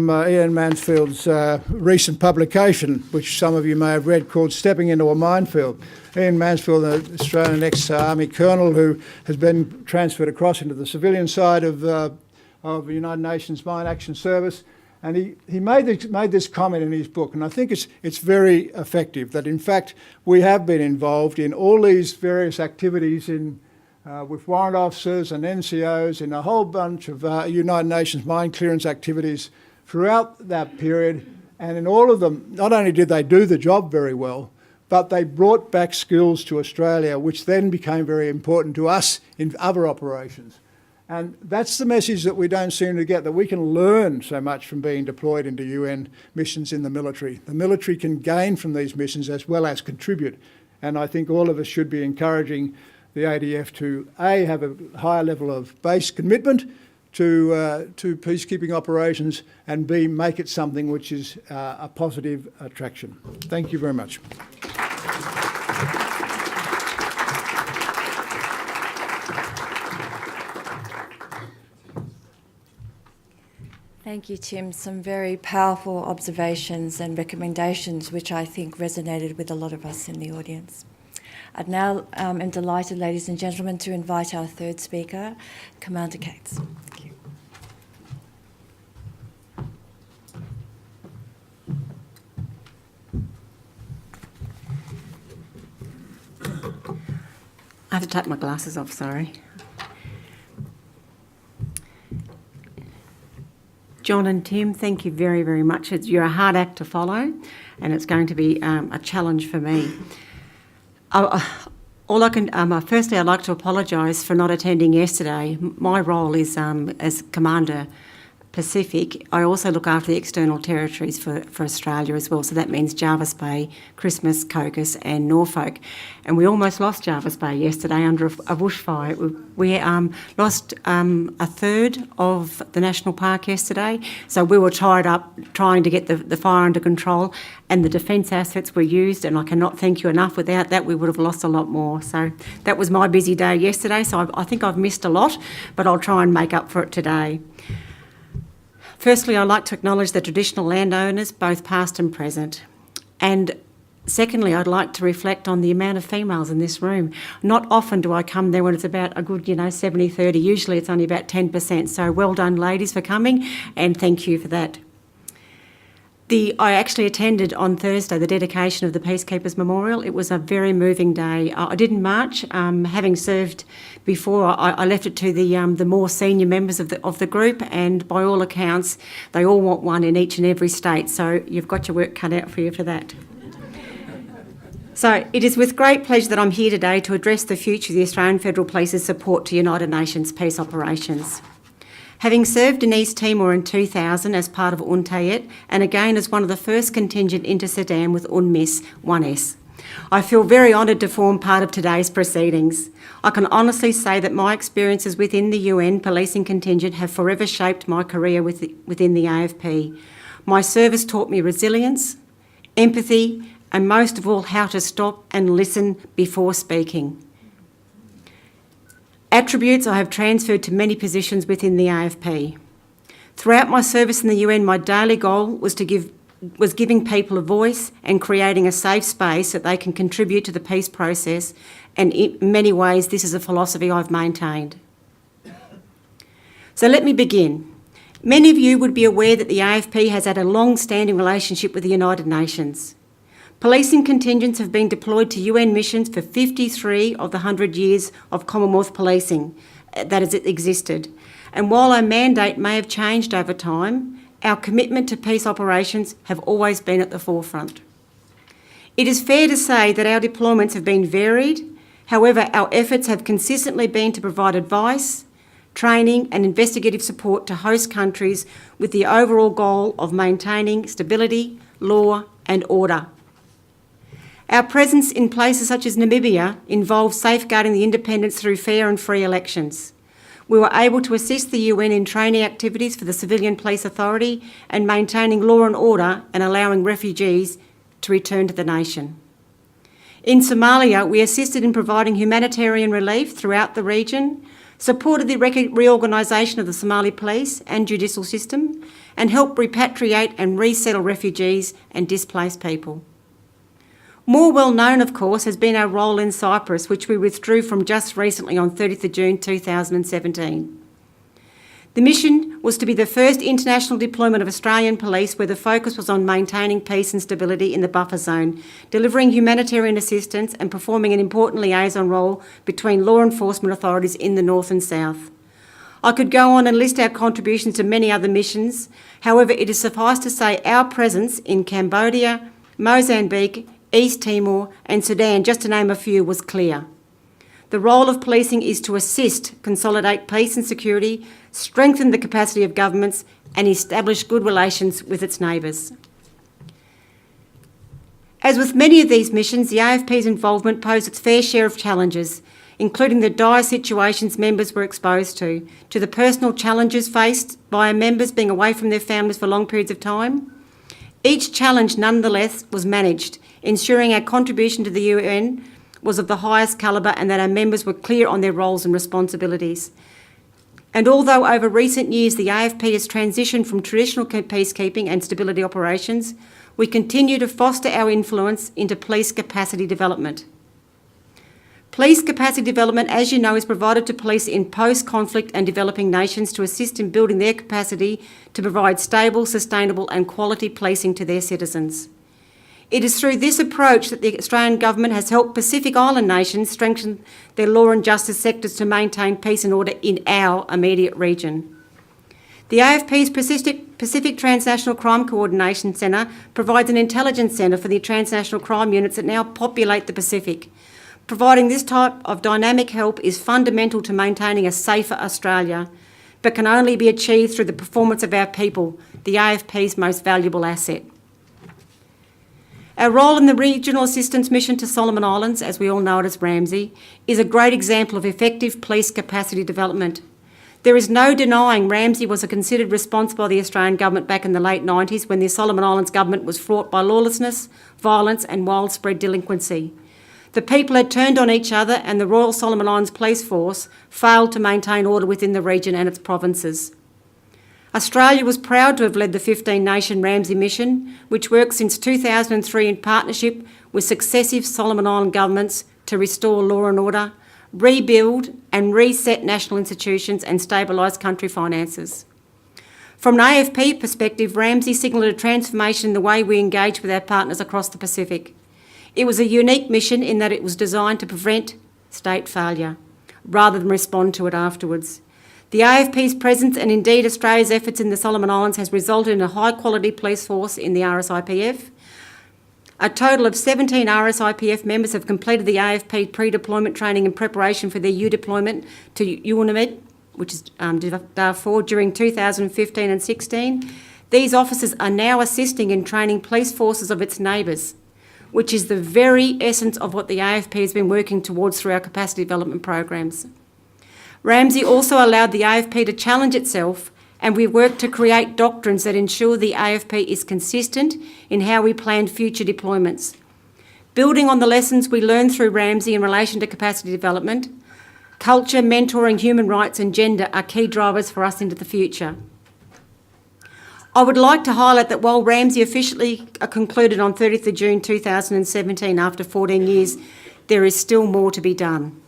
Ian Mansfield's recent publication, which some of you may have read, called Stepping into a Minefield. Ian Mansfield, an Australian ex-Army colonel who has been transferred across into the civilian side of the United Nations Mine Action Service. And he made this comment in his book, and I think it's very effective, that in fact we have been involved in all these various activities with warrant officers and NCOs in a whole bunch of United Nations mine clearance activities throughout that period. And in all of them, not only did they do the job very well, but they brought back skills to Australia, which then became very important to us in other operations. And that's the message that we don't seem to get, that we can learn so much from being deployed into UN missions in the military. The military can gain from these missions as well as contribute. And I think all of us should be encouraging the ADF to A, have a higher level of base commitment to peacekeeping operations, and B, make it something which is a positive attraction. Thank you very much. Thank you, Tim. Some very powerful observations and recommendations which I think resonated with a lot of us in the audience. I'd now am delighted, ladies and gentlemen, to invite our third speaker, Commander Cates. Thank you. have to take my glasses off, sorry. John and Tim, thank you very, very much. You're a hard act to follow, and it's going to be a challenge for me. Firstly, I'd like to apologise for not attending yesterday. My role is as Commander Pacific. I also look after the external territories for Australia as well, so that means Jervis Bay, Christmas, Cocos and Norfolk. And we almost lost Jervis Bay yesterday under a bushfire. We lost a third of the national park yesterday, so we were tied up trying to get the fire under control, and the defence assets were used, and I cannot thank you enough. Without that, we would have lost a lot more. So that was my busy day yesterday, so I think I've missed a lot, but I'll try and make up for it today. Firstly, I'd like to acknowledge the traditional landowners, both past and present. And secondly, I'd like to reflect on the amount of females in this room. Not often do I come there when it's about a good, 70-30. Usually it's only about 10%. So well done, ladies, for coming, and thank you for that. I actually attended on Thursday the dedication of the Peacekeepers Memorial. It was a very moving day. I didn't march, having served before. I left it to the more senior members of the group, and by all accounts, they all want one in each and every state. So you've got your work cut out for you for that. So it is with great pleasure that I'm here today to address the future of the Australian Federal Police's support to United Nations peace operations. Having served in East Timor in 2000 as part of UNTAET, and again as one of the first contingent into Sudan with UNMISS 1S, I feel very honoured to form part of today's proceedings. I can honestly say that my experiences within the UN policing contingent have forever shaped my career within the AFP. My service taught me resilience, empathy, and most of all, how to stop and listen before speaking. Attributes I have transferred to many positions within the AFP. Throughout my service in the UN, my daily goal was giving people a voice and creating a safe space that they can contribute to the peace process, and in many ways this is a philosophy I've maintained. So let me begin. Many of you would be aware that the AFP has had a long-standing relationship with the United Nations. Policing contingents have been deployed to UN missions for 53 of the 100 years of Commonwealth policing that has existed. And while our mandate may have changed over time, our commitment to peace operations have always been at the forefront. It is fair to say that our deployments have been varied. However, our efforts have consistently been to provide advice, training and investigative support to host countries with the overall goal of maintaining stability, law and order. Our presence in places such as Namibia involves safeguarding the independence through fair and free elections. We were able to assist the UN in training activities for the Civilian Police Authority and maintaining law and order and allowing refugees to return to the nation. In Somalia, we assisted in providing humanitarian relief throughout the region, supported the reorganisation of the Somali police and judicial system, and helped repatriate and resettle refugees and displaced people. More well known, of course, has been our role in Cyprus, which we withdrew from just recently on 30th of June 2017. The mission was to be the first international deployment of Australian police where the focus was on maintaining peace and stability in the buffer zone, delivering humanitarian assistance and performing an important liaison role between law enforcement authorities in the north and south. I could go on and list our contributions to many other missions. However, it is suffice to say our presence in Cambodia, Mozambique, East Timor and Sudan, just to name a few, was clear. The role of policing is to assist, consolidate peace and security, strengthen the capacity of governments and establish good relations with its neighbours. As with many of these missions, the AFP's involvement posed its fair share of challenges, including the dire situations members were exposed to the personal challenges faced by our members being away from their families for long periods of time. Each challenge, nonetheless, was managed, ensuring our contribution to the UN was of the highest calibre and that our members were clear on their roles and responsibilities. And although over recent years the AFP has transitioned from traditional peacekeeping and stability operations, we continue to foster our influence into police capacity development. Police capacity development, as you know, is provided to police in post-conflict and developing nations to assist in building their capacity to provide stable, sustainable and quality policing to their citizens. It is through this approach that the Australian Government has helped Pacific Island nations strengthen their law and justice sectors to maintain peace and order in our immediate region. The AFP's Pacific Transnational Crime Coordination Centre provides an intelligence centre for the transnational crime units that now populate the Pacific. Providing this type of dynamic help is fundamental to maintaining a safer Australia, but can only be achieved through the performance of our people, the AFP's most valuable asset. Our role in the Regional Assistance Mission to Solomon Islands, as we all know it as RAMSI, is a great example of effective police capacity development. There is no denying RAMSI was a considered response by the Australian Government back in the late 90s when the Solomon Islands Government was fraught by lawlessness, violence and widespread delinquency. The people had turned on each other and the Royal Solomon Islands Police Force failed to maintain order within the region and its provinces. Australia was proud to have led the 15-nation RAMSI mission, which works since 2003 in partnership with successive Solomon Island governments to restore law and order, rebuild and reset national institutions and stabilise country finances. From an AFP perspective, RAMSI signalled a transformation in the way we engage with our partners across the Pacific. It was a unique mission in that it was designed to prevent state failure, rather than respond to it afterwards. The AFP's presence and indeed Australia's efforts in the Solomon Islands has resulted in a high-quality police force in the RSIPF. A total of 17 RSIPF members have completed the AFP pre-deployment training in preparation for their deployment to UNAA, which is Darfur, during 2015 and 16. These officers are now assisting in training police forces of its neighbours, which is the very essence of what the AFP has been working towards through our capacity development programs. RAMSI also allowed the AFP to challenge itself, and we've worked to create doctrines that ensure the AFP is consistent in how we plan future deployments. Building on the lessons we learned through RAMSI in relation to capacity development, culture, mentoring, human rights and gender are key drivers for us into the future. I would like to highlight that while RAMSI officially concluded on 30th of June 2017 after 14 years, there is still more to be done.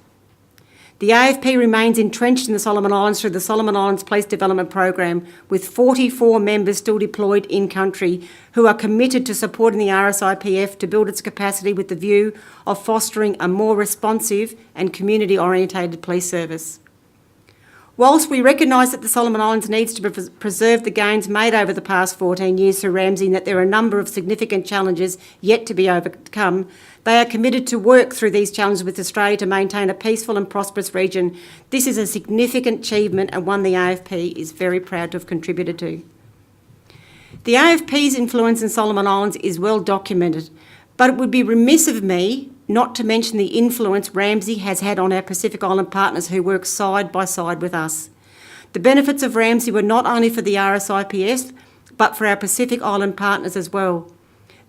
The AFP remains entrenched in the Solomon Islands through the Solomon Islands Police Development Program, with 44 members still deployed in country who are committed to supporting the RSIPF to build its capacity with the view of fostering a more responsive and community-orientated police service. Whilst we recognise that the Solomon Islands needs to preserve the gains made over the past 14 years through RAMSI and that there are a number of significant challenges yet to be overcome, they are committed to work through these challenges with Australia to maintain a peaceful and prosperous region. This is a significant achievement and one the AFP is very proud to have contributed to. The AFP's influence in Solomon Islands is well documented, but it would be remiss of me not to mention the influence RAMSI has had on our Pacific Island partners who work side by side with us. The benefits of RAMSI were not only for the RSIPF, but for our Pacific Island partners as well.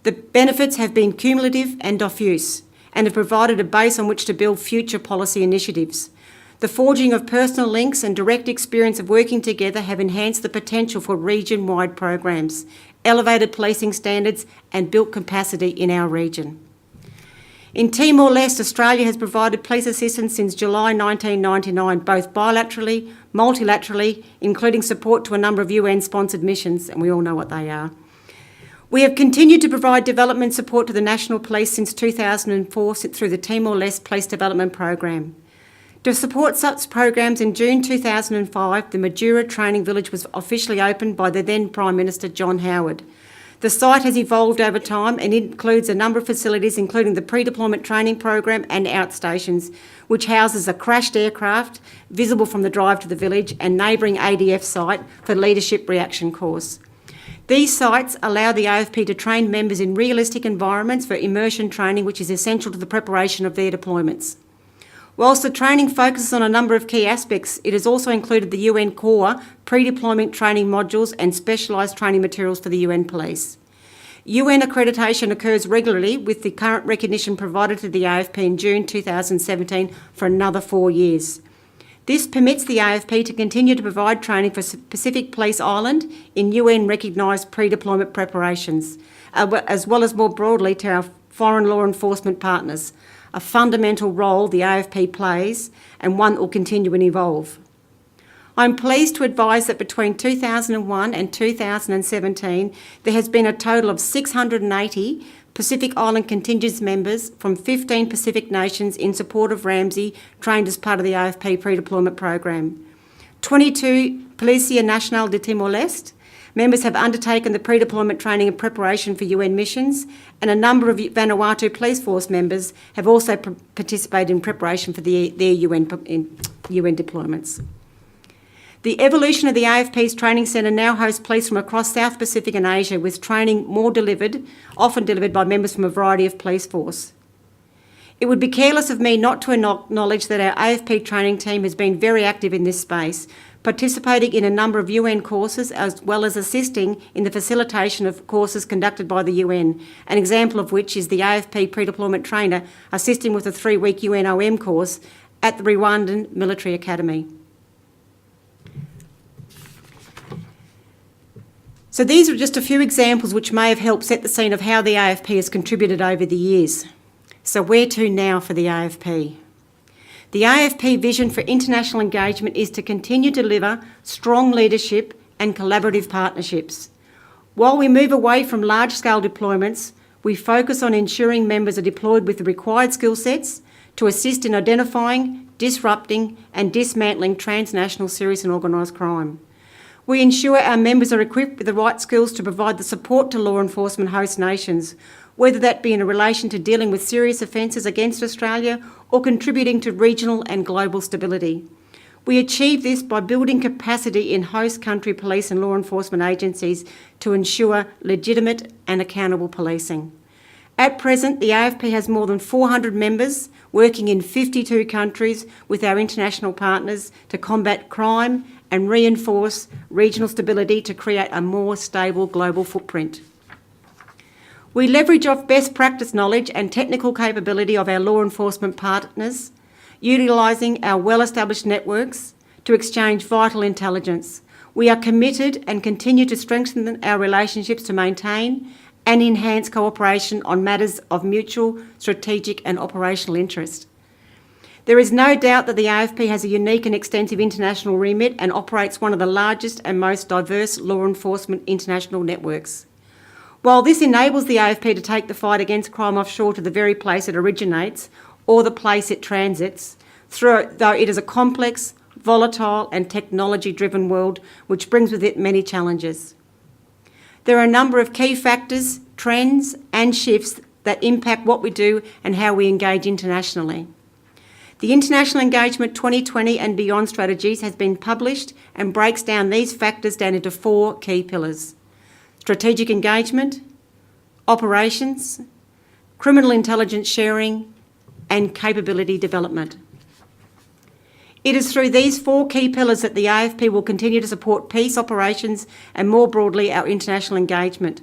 The benefits have been cumulative and diffuse, and have provided a base on which to build future policy initiatives. The forging of personal links and direct experience of working together have enhanced the potential for region-wide programs, elevated policing standards and built capacity in our region. In Timor-Leste, Australia has provided police assistance since July 1999, both bilaterally, multilaterally, including support to a number of UN-sponsored missions, and we all know what they are. We have continued to provide development support to the National Police since 2004 through the Timor-Leste Police Development Program. To support such programs, in June 2005, the Majura Training Village was officially opened by the then Prime Minister John Howard. The site has evolved over time and includes a number of facilities, including the pre-deployment training program and outstations, which houses a crashed aircraft visible from the drive to the village and neighbouring ADF site for leadership reaction course. These sites allow the AFP to train members in realistic environments for immersion training, which is essential to the preparation of their deployments. Whilst the training focuses on a number of key aspects, it has also included the UN Core pre-deployment training modules and specialised training materials for the UN Police. UN accreditation occurs regularly, with the current recognition provided to the AFP in June 2017 for another 4 years. This permits the AFP to continue to provide training for Pacific Police Island in UN recognised pre-deployment preparations, as well as more broadly to our foreign law enforcement partners, a fundamental role the AFP plays and one that will continue and evolve. I'm pleased to advise that between 2001 and 2017, there has been a total of 680 Pacific Island contingent members from 15 Pacific nations in support of Ramsey trained as part of the AFP pre-deployment program. 22 Policia Nacional de Timor-Leste members have undertaken the pre-deployment training and preparation for UN missions, and a number of Vanuatu Police Force members have also participated in preparation for their UN deployments. The evolution of the AFP's training centre now hosts police from across South Pacific and Asia, with training often delivered by members from a variety of police force. It would be careless of me not to acknowledge that our AFP training team has been very active in this space, participating in a number of UN courses as well as assisting in the facilitation of courses conducted by the UN, an example of which is the AFP pre-deployment trainer assisting with a 3-week UNOM course at the Rwandan Military Academy. So these are just a few examples which may have helped set the scene of how the AFP has contributed over the years. So where to now for the AFP? The AFP vision for international engagement is to continue to deliver strong leadership and collaborative partnerships. While we move away from large-scale deployments, we focus on ensuring members are deployed with the required skill sets to assist in identifying, disrupting and dismantling transnational serious and organised crime. We ensure our members are equipped with the right skills to provide the support to law enforcement host nations, whether that be in relation to dealing with serious offences against Australia or contributing to regional and global stability. We achieve this by building capacity in host country police and law enforcement agencies to ensure legitimate and accountable policing. At present, the AFP has more than 400 members working in 52 countries with our international partners to combat crime and reinforce regional stability to create a more stable global footprint. We leverage off best practice knowledge and technical capability of our law enforcement partners, utilising our well-established networks to exchange vital intelligence. We are committed and continue to strengthen our relationships to maintain and enhance cooperation on matters of mutual, strategic and operational interest. There is no doubt that the AFP has a unique and extensive international remit and operates one of the largest and most diverse law enforcement international networks. While this enables the AFP to take the fight against crime offshore to the very place it originates or the place it transits, though it is a complex, volatile and technology-driven world which brings with it many challenges. There are a number of key factors, trends and shifts that impact what we do and how we engage internationally. The International Engagement 2020 and Beyond strategies has been published and breaks down these factors down into 4 key pillars: strategic engagement, operations, criminal intelligence sharing, and capability development. It is through these 4 key pillars that the AFP will continue to support peace operations and more broadly our international engagement.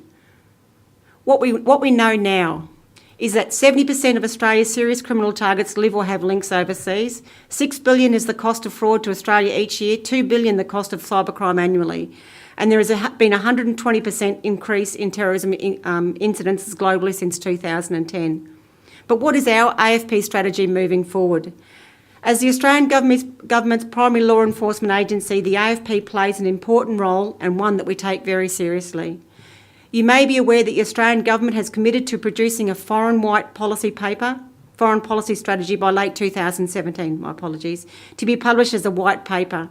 What we know now is that 70% of Australia's serious criminal targets live or have links overseas. $6 billion is the cost of fraud to Australia each year, $2 billion the cost of cybercrime annually. And there has been a 120% increase in terrorism incidences globally since 2010. But what is our AFP strategy moving forward? As the Australian government's primary law enforcement agency, the AFP plays an important role and one that we take very seriously. You may be aware that the Australian government has committed to producing a foreign policy strategy by late 2017, to be published as a white paper.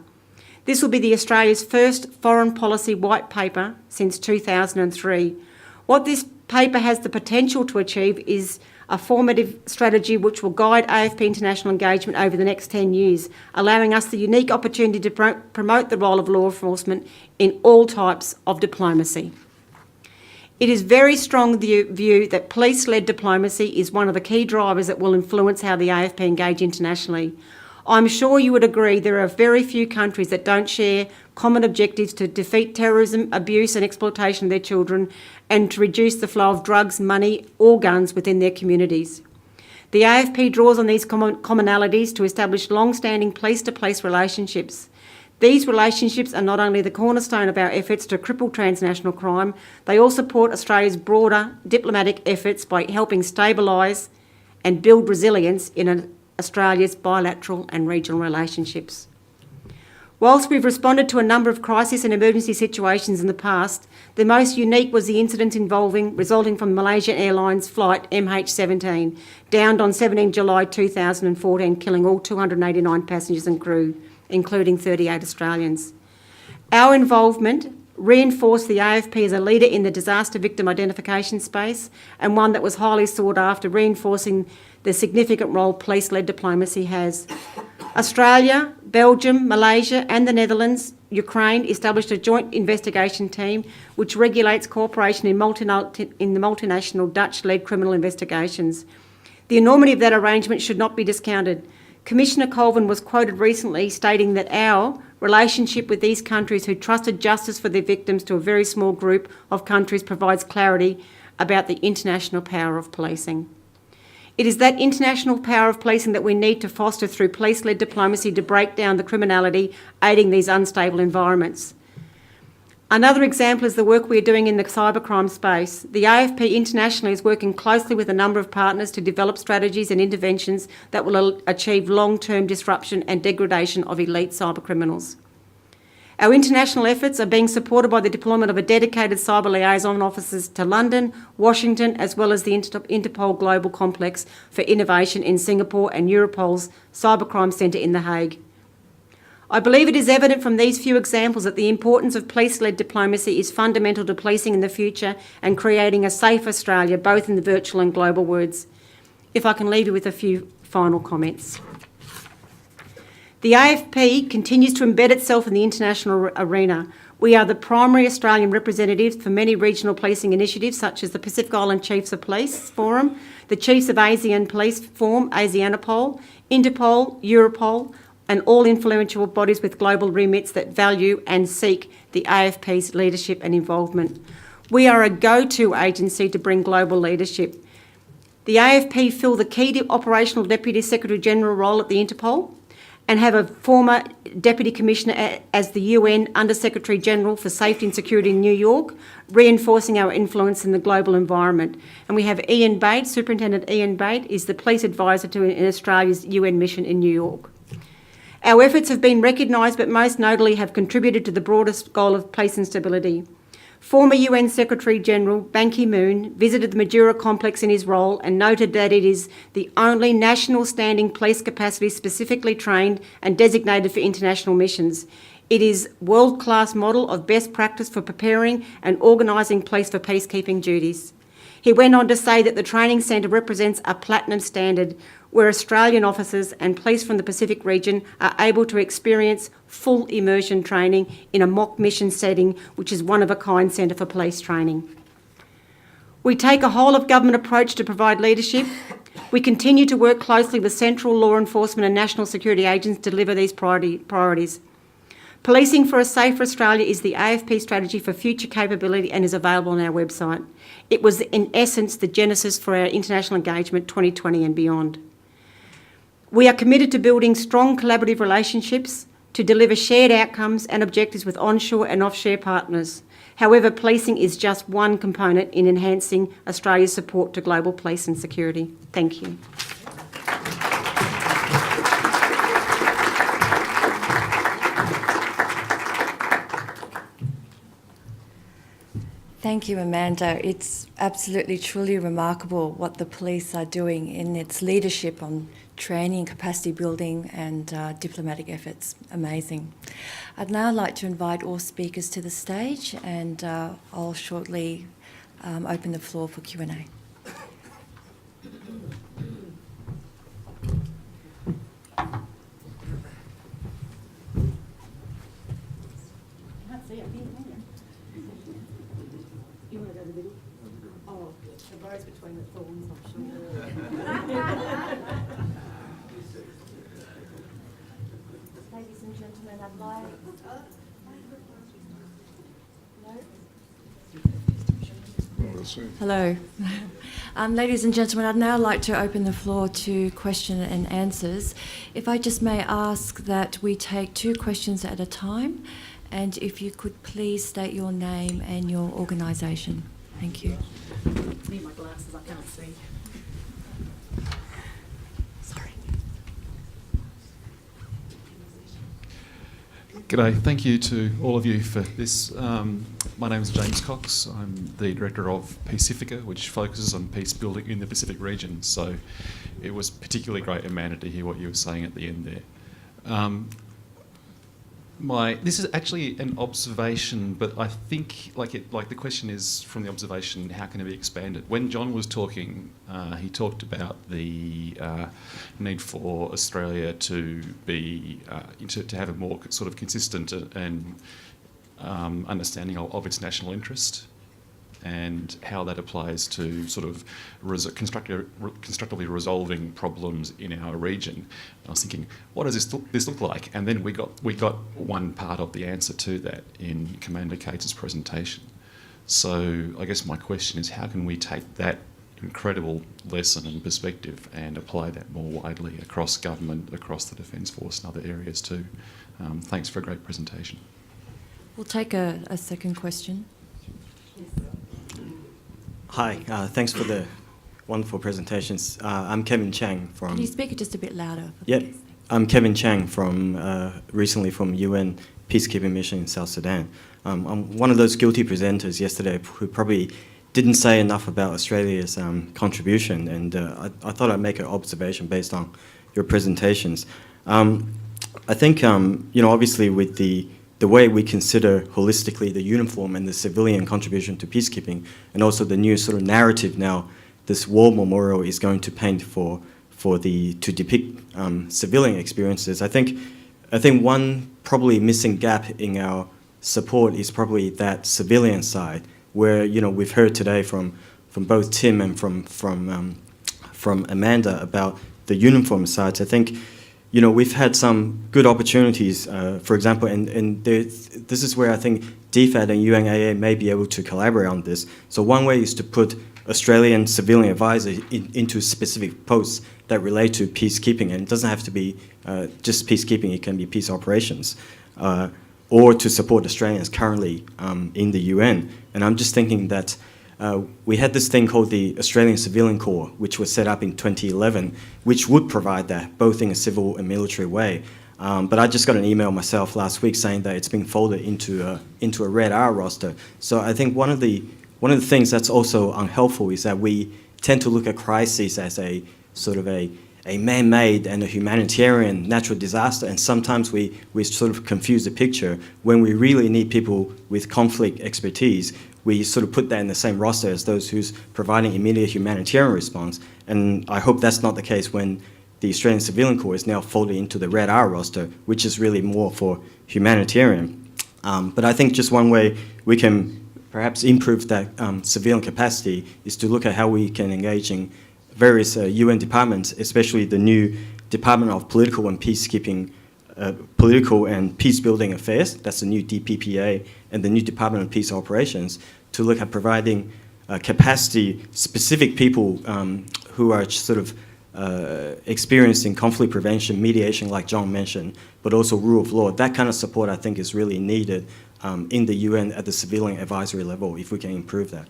This will be the Australia's first foreign policy white paper since 2003. What this paper has the potential to achieve is a formative strategy which will guide AFP international engagement over the next 10 years, allowing us the unique opportunity to promote the role of law enforcement in all types of diplomacy. It is very strong the view that police-led diplomacy is one of the key drivers that will influence how the AFP engage internationally. I'm sure you would agree there are very few countries that don't share common objectives to defeat terrorism, abuse and exploitation of their children and to reduce the flow of drugs, money or guns within their communities. The AFP draws on these commonalities to establish long-standing police-to-police relationships. These relationships are not only the cornerstone of our efforts to cripple transnational crime, they all support Australia's broader diplomatic efforts by helping stabilise and build resilience in Australia's bilateral and regional relationships. Whilst we've responded to a number of crisis and emergency situations in the past, the most unique was the incident resulting from Malaysia Airlines flight MH17, downed on 17 July 2014, killing all 289 passengers and crew, including 38 Australians. Our involvement reinforced the AFP as a leader in the disaster victim identification space, and one that was highly sought after, reinforcing the significant role police-led diplomacy has. Australia, Belgium, Malaysia and the Netherlands, Ukraine established a joint investigation team which regulates cooperation in the multinational Dutch-led criminal investigations. The enormity of that arrangement should not be discounted. Commissioner Colvin was quoted recently stating that our relationship with these countries who trusted justice for their victims to a very small group of countries provides clarity about the international power of policing. It is that international power of policing that we need to foster through police-led diplomacy to break down the criminality aiding these unstable environments. Another example is the work we are doing in the cybercrime space. The AFP internationally is working closely with a number of partners to develop strategies and interventions that will achieve long-term disruption and degradation of elite cybercriminals. Our international efforts are being supported by the deployment of a dedicated cyber liaison officers to London, Washington, as well as the Interpol Global Complex for Innovation in Singapore and Europol's Cybercrime Centre in The Hague. I believe it is evident from these few examples that the importance of police-led diplomacy is fundamental to policing in the future and creating a safe Australia, both in the virtual and global words. If I can leave you with a few final comments. The AFP continues to embed itself in the international arena. We are the primary Australian representatives for many regional policing initiatives such as the Pacific Island Chiefs of Police Forum, the Chiefs of ASEAN Police Forum, ASEANAPOL, Interpol, Europol, and all influential bodies with global remits that value and seek the AFP's leadership and involvement. We are a go-to agency to bring global leadership. The AFP fill the key operational Deputy Secretary-General role at the Interpol and have a former Deputy Commissioner as the UN Under-Secretary-General for Safety and Security in New York, reinforcing our influence in the global environment. And we have Ian Bate, Superintendent Ian Bate, is the Police Advisor in Australia's UN mission in New York. Our efforts have been recognised, but most notably have contributed to the broadest goal of peace and stability. Former UN Secretary-General Ban Ki-moon visited the Majura complex in his role and noted that it is the only national standing police capacity specifically trained and designated for international missions. It is a world-class model of best practice for preparing and organising police for peacekeeping duties. He went on to say that the training centre represents a platinum standard where Australian officers and police from the Pacific region are able to experience full immersion training in a mock mission setting, which is one-of-a-kind centre for police training. We take a whole-of-government approach to provide leadership. We continue to work closely with central law enforcement and national security agents to deliver these priorities. Policing for a Safer Australia is the AFP strategy for future capability and is available on our website. It was, in essence, the genesis for our international engagement 2020 and beyond. We are committed to building strong collaborative relationships to deliver shared outcomes and objectives with onshore and offshore partners. However, policing is just one component in enhancing Australia's support to global police and security. Thank you. Thank you, Amanda. It's absolutely, truly remarkable what the police are doing in its leadership on training, capacity building and diplomatic efforts. Amazing. I'd now like to invite all speakers to the stage and I'll shortly open the floor for Q&A. Between the thorns, I'm sure. Ladies and gentlemen, I'd like... Hello. Ladies and gentlemen, I'd now like to open the floor to question and answers. If I just may ask that we take 2 questions at a time, and if you could please state your name and your organisation. Thank you. I need my glasses, I can't see. Sorry. G'day, thank you to all of you for this. My name is James Cox. I'm the Director of Pacifica, which focuses on peace building in the Pacific region. So it was particularly great, Amanda, to hear what you were saying at the end there. This is actually an observation, but I think the question is from the observation, how can it be expanded? When John was talking, he talked about the need for Australia to be to have a more sort of consistent and understanding of its national interest, and how that applies to sort of constructively resolving problems in our region. I was thinking, what does this look like? And then we got one part of the answer to that in Commander Cates' presentation. So I guess my question is, how can we take that incredible lesson and perspective and apply that more widely across government, across the Defence Force and other areas too? Thanks for a great presentation. We'll take a second question. Hi, thanks for the wonderful presentations. I'm Kevin Chang from... Can you speak it just a bit louder? Yep, I'm Kevin Chang from recently from UN Peacekeeping Mission in South Sudan. I'm one of those guilty presenters yesterday who probably didn't say enough about Australia's contribution, and I thought I'd make an observation based on your presentations. I think, obviously with the way we consider holistically the uniform and the civilian contribution to peacekeeping, and also the new sort of narrative now, this war memorial is going to paint to depict civilian experiences. I think one probably missing gap in our support is probably that civilian side, where we've heard today from both Tim and from Amanda about the uniform sides. I think we've had some good opportunities, for example, and this is where I think DFAT and UNAA may be able to collaborate on this. So one way is to put Australian civilian advisors into specific posts that relate to peacekeeping, and it doesn't have to be just peacekeeping, it can be peace operations, or to support Australians currently in the UN. And I'm just thinking that we had this thing called the Australian Civilian Corps, which was set up in 2011, which would provide that, both in a civil and military way. But I just got an email myself last week saying that it's been folded into a Red R roster. So I think one of the things that's also unhelpful is that we tend to look at crises as a sort of a man-made and a humanitarian natural disaster, and sometimes we sort of confuse the picture. When we really need people with conflict expertise, we sort of put that in the same roster as those who's providing immediate humanitarian response. And I hope that's not the case when the Australian Civilian Corps is now folded into the Red R roster, which is really more for humanitarian. But I think just one way we can perhaps improve that civilian capacity is to look at how we can engage in various UN departments, especially the new Department of Political and Peacekeeping, Political and Peace-Building Affairs, that's the new DPPA, and the new Department of Peace Operations, to look at providing capacity-specific people who are sort of experienced in conflict prevention, mediation, like John mentioned, but also rule of law. That kind of support, I think, is really needed in the UN at the civilian advisory level, if we can improve that.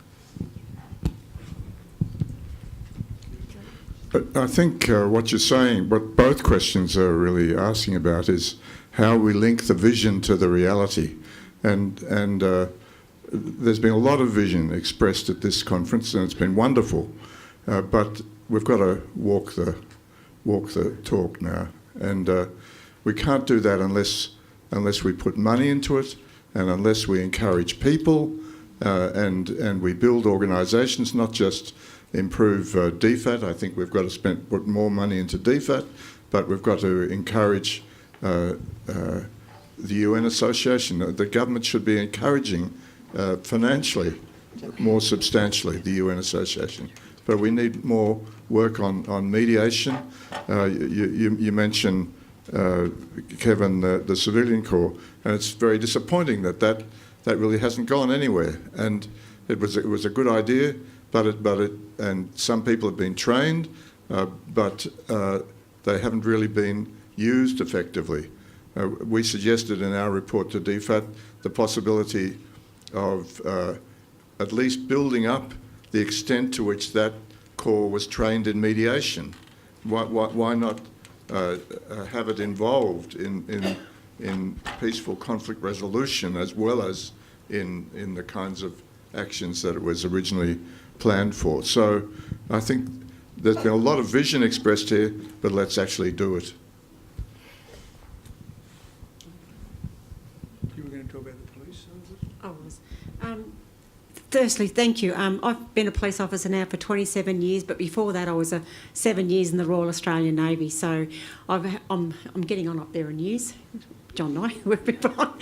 I think what you're saying, what both questions are really asking about, is how we link the vision to the reality. And there's been a lot of vision expressed at this conference, and it's been wonderful. But we've got to walk the talk now, and we can't do that unless we put money into it, and unless we encourage people, and we build organisations, not just improve DFAT. I think we've got to put more money into DFAT, but we've got to encourage the UN Association. The government should be encouraging financially, more substantially, the UN Association. But we need more work on mediation. You mentioned, Kevin, the Civilian Corps, and it's very disappointing that really hasn't gone anywhere. And it was a good idea, and some people have been trained, but they haven't really been used effectively. We suggested in our report to DFAT the possibility of at least building up the extent to which that corps was trained in mediation. Why not have it involved in in peaceful conflict resolution as well as in the kinds of actions that it was originally planned for. So I think there's been a lot of vision expressed here, but let's actually do it. You were going to talk about the police? I was. Firstly, thank you. I've been a police officer now for 27 years, but before that I was 7 years in the Royal Australian Navy, so I'm getting on up there in years. John and I, we've been on.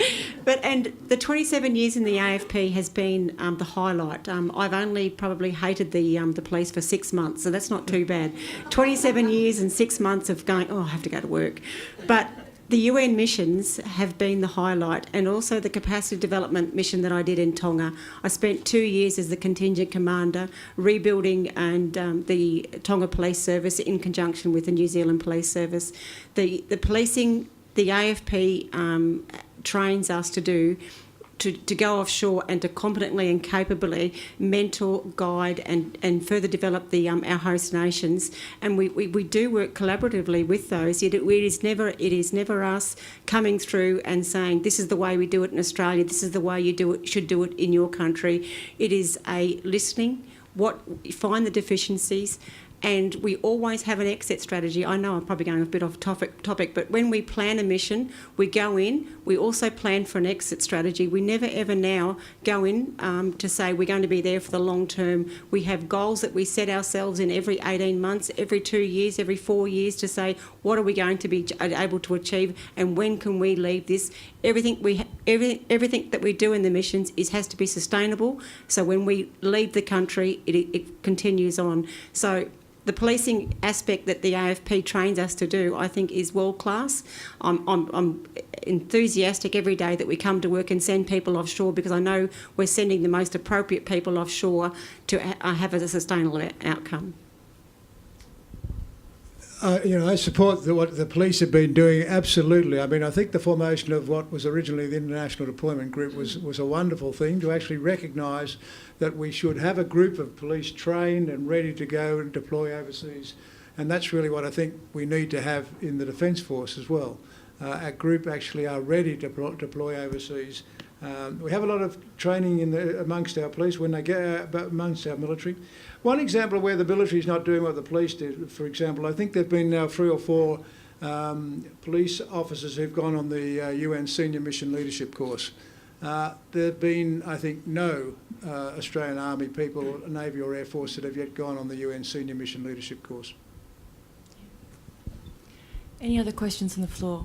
And the 27 years in the AFP has been the highlight. I've only probably hated the police for 6 months, so that's not too bad. 27 years and 6 months of going, oh, I have to go to work. But the UN missions have been the highlight, and also the capacity development mission that I did in Tonga. I spent 2 years as the contingent commander, rebuilding and the Tonga Police Service in conjunction with the New Zealand Police Service. The policing the AFP trains us to do, to go offshore and to competently and capably mentor, guide and further develop the our host nations. And we do work collaboratively with those. It is never us coming through and saying, this is the way we do it in Australia, this is the way you should do it in your country. It is a listening, find the deficiencies, and we always have an exit strategy. I know I'm probably going a bit off topic, but when we plan a mission, we go in, we also plan for an exit strategy. We never ever now go in to say we're going to be there for the long term. We have goals that we set ourselves in every 18 months, every 2 years, every 4 years to say what are we going to be able to achieve and when can we leave this. Everything that we do in the missions has to be sustainable. So when we leave the country, it continues on. So the policing aspect that the AFP trains us to do, I think, is world class. I'm enthusiastic every day that we come to work and send people offshore, because I know we're sending the most appropriate people offshore to have a sustainable outcome. I support what the police have been doing, absolutely. I mean, I think the formation of what was originally the International Deployment Group was a wonderful thing to actually recognise that we should have a group of police trained and ready to go and deploy overseas. And that's really what I think we need to have in the Defence Force as well. Our group actually are ready to deploy overseas. We have a lot of training amongst our police when they go amongst our military. One example of where the military is not doing what the police did, for example, I think there have been now 3 or 4 police officers who've gone on the UN Senior Mission Leadership course. There have been, I think, no Australian Army people, Navy or Air Force that have yet gone on the UN Senior Mission Leadership course. Any other questions on the floor?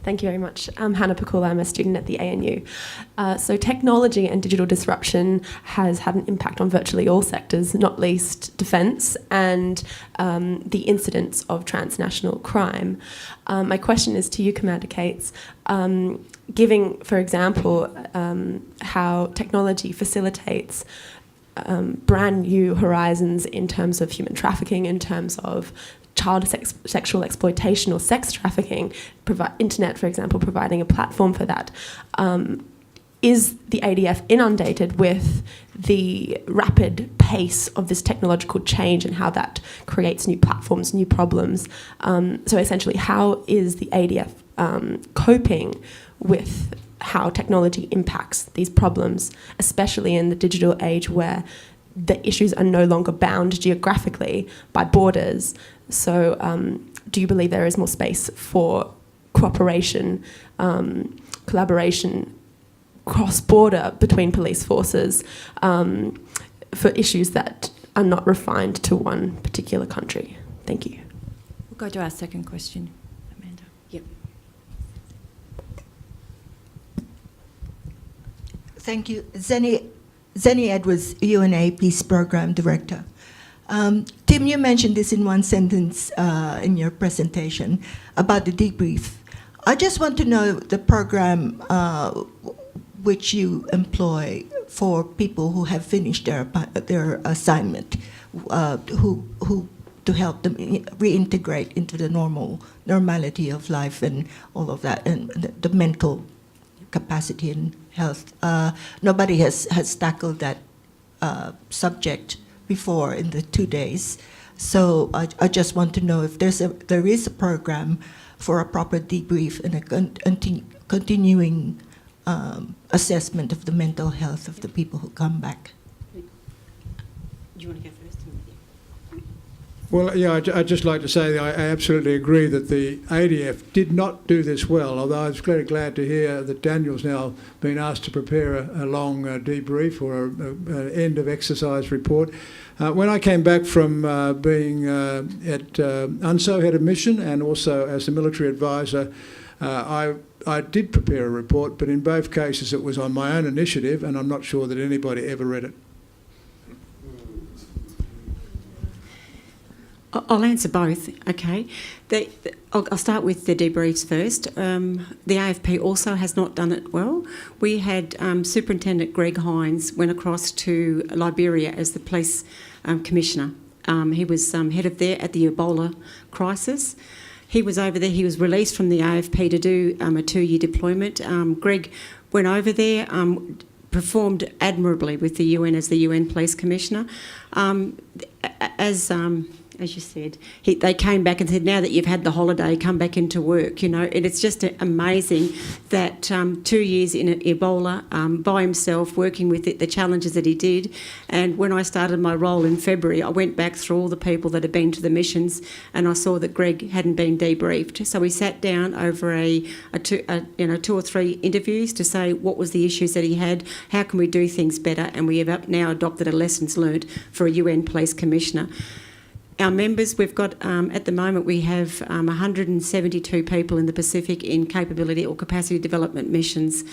Thank you very much. I'm Hannah Pakula. I'm a student at the ANU. So technology and digital disruption has had an impact on virtually all sectors, not least defence and the incidence of transnational crime. My question is to you, Commander Cates. Giving, for example, how technology facilitates brand new horizons in terms of human trafficking, in terms of child sexual exploitation or sex trafficking, internet, for example, providing a platform for that. Is the ADF inundated with the rapid pace of this technological change and how that creates new platforms, new problems? So essentially, how is the ADF coping with how technology impacts these problems, especially in the digital age where the issues are no longer bound geographically by borders? So do you believe there is more space for cooperation, collaboration, cross-border between police forces for issues that are not refined to one particular country? Thank you. We'll go to our second question, Amanda. Yep. Thank you. Zenny Edwards, UNAA Peace Program Director. Tim, you mentioned this in one sentence in your presentation about the debrief. I just want to know the program which you employ for people who have finished their assignment, who to help them reintegrate into the normality of life and all of that, and the mental capacity and health. Nobody has tackled that subject before in the 2 days. So I just want to know if there is a program for a proper debrief and a continuing assessment of the mental health of the people who come back. Do you want to go first? Well, yeah, I'd just like to say that I absolutely agree that the ADF did not do this well, although I was very glad to hear that Daniel's now been asked to prepare a long debrief or an end of exercise report. When I came back from being at UNSO, head of mission, and also as the military advisor, I did prepare a report, but in both cases it was on my own initiative, and I'm not sure that anybody ever read it. I'll answer both, okay. I'll start with the debriefs first. The AFP also has not done it well. We had Superintendent Greg Hines went across to Liberia as the police commissioner. He was head of there at the Ebola crisis. He was over there, he was released from the AFP to do a 2-year deployment. Greg went over there, performed admirably with the UN as the UN Police Commissioner. As you said, they came back and said, now that you've had the holiday, come back into work, you know. And it's just amazing that 2 years in Ebola, by himself, working with it, the challenges that he did. And when I started my role in February, I went back through all the people that had been to the missions, and I saw that Greg hadn't been debriefed. So we sat down over 2 or 3 interviews to say what was the issues that he had, how can we do things better, and we have now adopted a lessons learned for a UN Police Commissioner. Our members, we've got, at the moment, we have 172 people in the Pacific in capability or capacity development missions.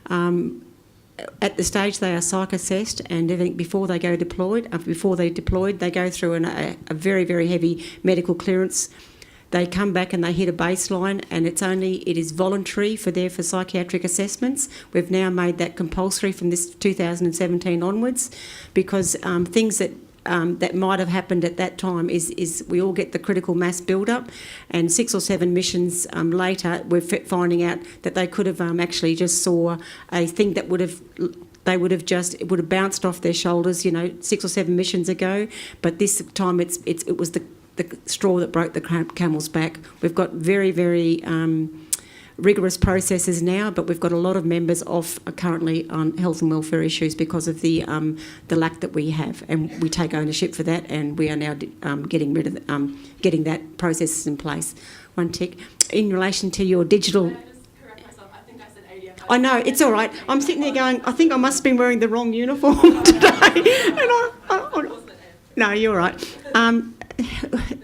At the stage they are psych-assessed, and everything before they go deployed. Before they're deployed, they go through a very, very heavy medical clearance. They come back and they hit a baseline, and it is voluntary for psychiatric assessments. We've now made that compulsory from this 2017 onwards, because things that might have happened at that time is we all get the critical mass build-up, and 6 or 7 missions later we're finding out that they could have actually just saw a thing that would have bounced off their shoulders, 6 or 7 missions ago, but this time it was the straw that broke the camel's back. We've got very, very rigorous processes now, but we've got a lot of members off currently on health and welfare issues because of the lack that we have, and we take ownership for that, and we are now getting rid of getting that process in place. One tick. In relation to your digital. Can I just correct myself? I think I said ADF. I know, it's all right. I'm sitting there going, I think I must have been wearing the wrong uniform today. No, you're right.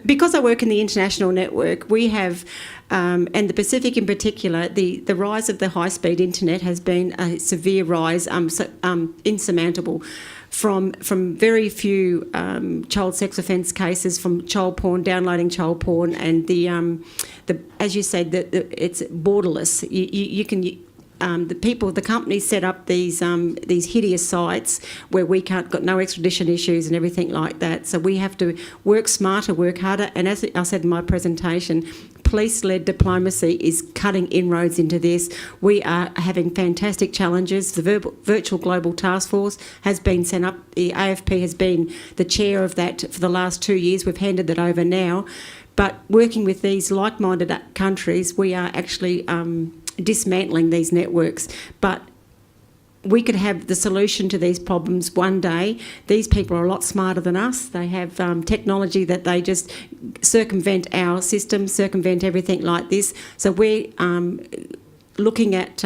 Because I work in the international network, we have, and the Pacific in particular, the rise of the high-speed internet has been a severe rise, insurmountable, from very few child sex offence cases, from child porn, downloading child porn, and as you said, it's borderless. The companies set up these hideous sites where we got no extradition issues and everything like that. So we have to work smarter, work harder. And as I said in my presentation, police-led diplomacy is cutting inroads into this. We are having fantastic challenges. The Virtual Global Task Force has been set up. The AFP has been the chair of that for the last 2 years. We've handed that over now. But working with these like-minded countries, we are actually dismantling these networks. But we could have the solution to these problems one day. These people are a lot smarter than us. They have technology that they just circumvent our system, circumvent everything like this. So we're looking at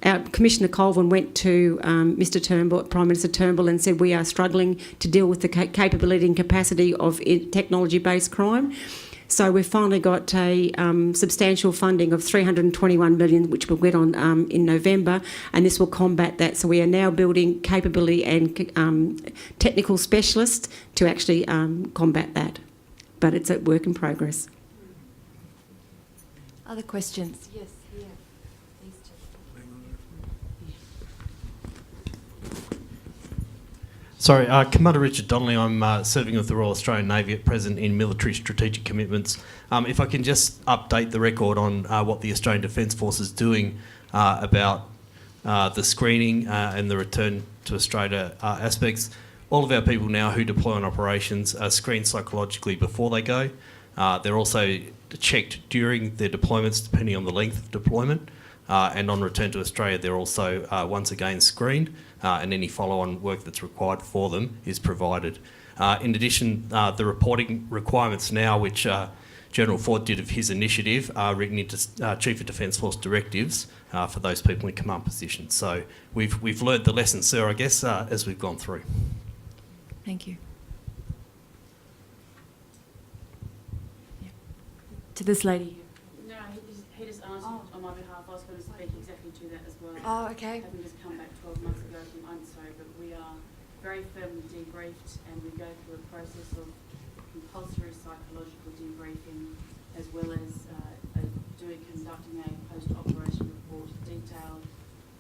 our Commissioner Colvin went to Mr Turnbull, Prime Minister Turnbull, and said we are struggling to deal with the capability and capacity of technology-based crime. So we've finally got a substantial funding of $321 million, which we'll get on in November, and this will combat that. So we are now building capability and technical specialists to actually combat that. But it's a work in progress. Other questions? Yes, yeah. These two. Sorry, Commander Richard Donnelly. I'm serving with the Royal Australian Navy at present in military strategic commitments. If I can just update the record on what the Australian Defence Force is doing about the screening and the return to Australia aspects. all of our people now who deploy on operations are screened psychologically before they go. They're also checked during their deployments, depending on the length of deployment. And on return to Australia, they're also once again screened, and any follow-on work that's required for them is provided. In addition, the reporting requirements now, which General Ford did of his initiative, are written into Chief of Defence Force directives for those people in command positions. So we've learned the lessons, sir, I guess, as we've gone through. Thank you. Yeah. To this lady. No, he just answered on my behalf. I was going to speak exactly to that as well. Oh, okay. Having just come back 12 months ago from UNSO, but we are very firmly debriefed, and we go through a process of compulsory psychological debriefing, as well as conducting a post-operation report detailed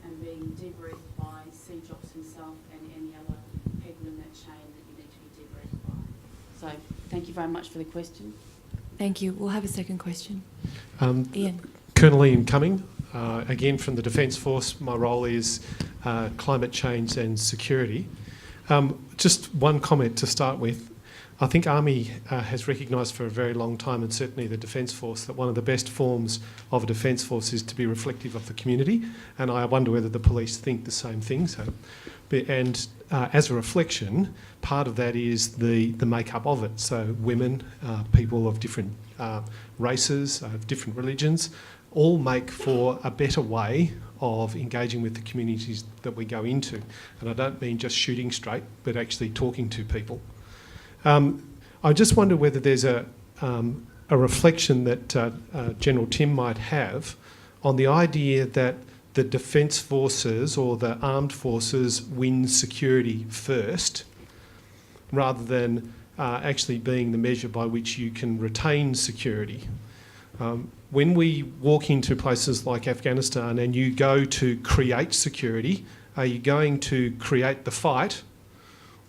and being debriefed by CJOPS himself and any other people in that chain that you need to be debriefed by. So thank you very much for the question. Thank you. We'll have a second question. Ian. Colonel Ian Cumming, again from the Defence Force. My role is climate change and security. Just one comment to start with. I think Army has recognised for a very long time, and certainly the Defence Force, that one of the best forms of a Defence Force is to be reflective of the community, and I wonder whether the police think the same thing. As a reflection, part of that is the makeup of it. So women, people of different races, different religions, all make for a better way of engaging with the communities that we go into. And I don't mean just shooting straight, but actually talking to people. I just wonder whether there's a reflection that General Tim might have on the idea that the Defence Forces or the armed forces win security first, rather than actually being the measure by which you can retain security. When we walk into places like Afghanistan and you go to create security, are you going to create the fight?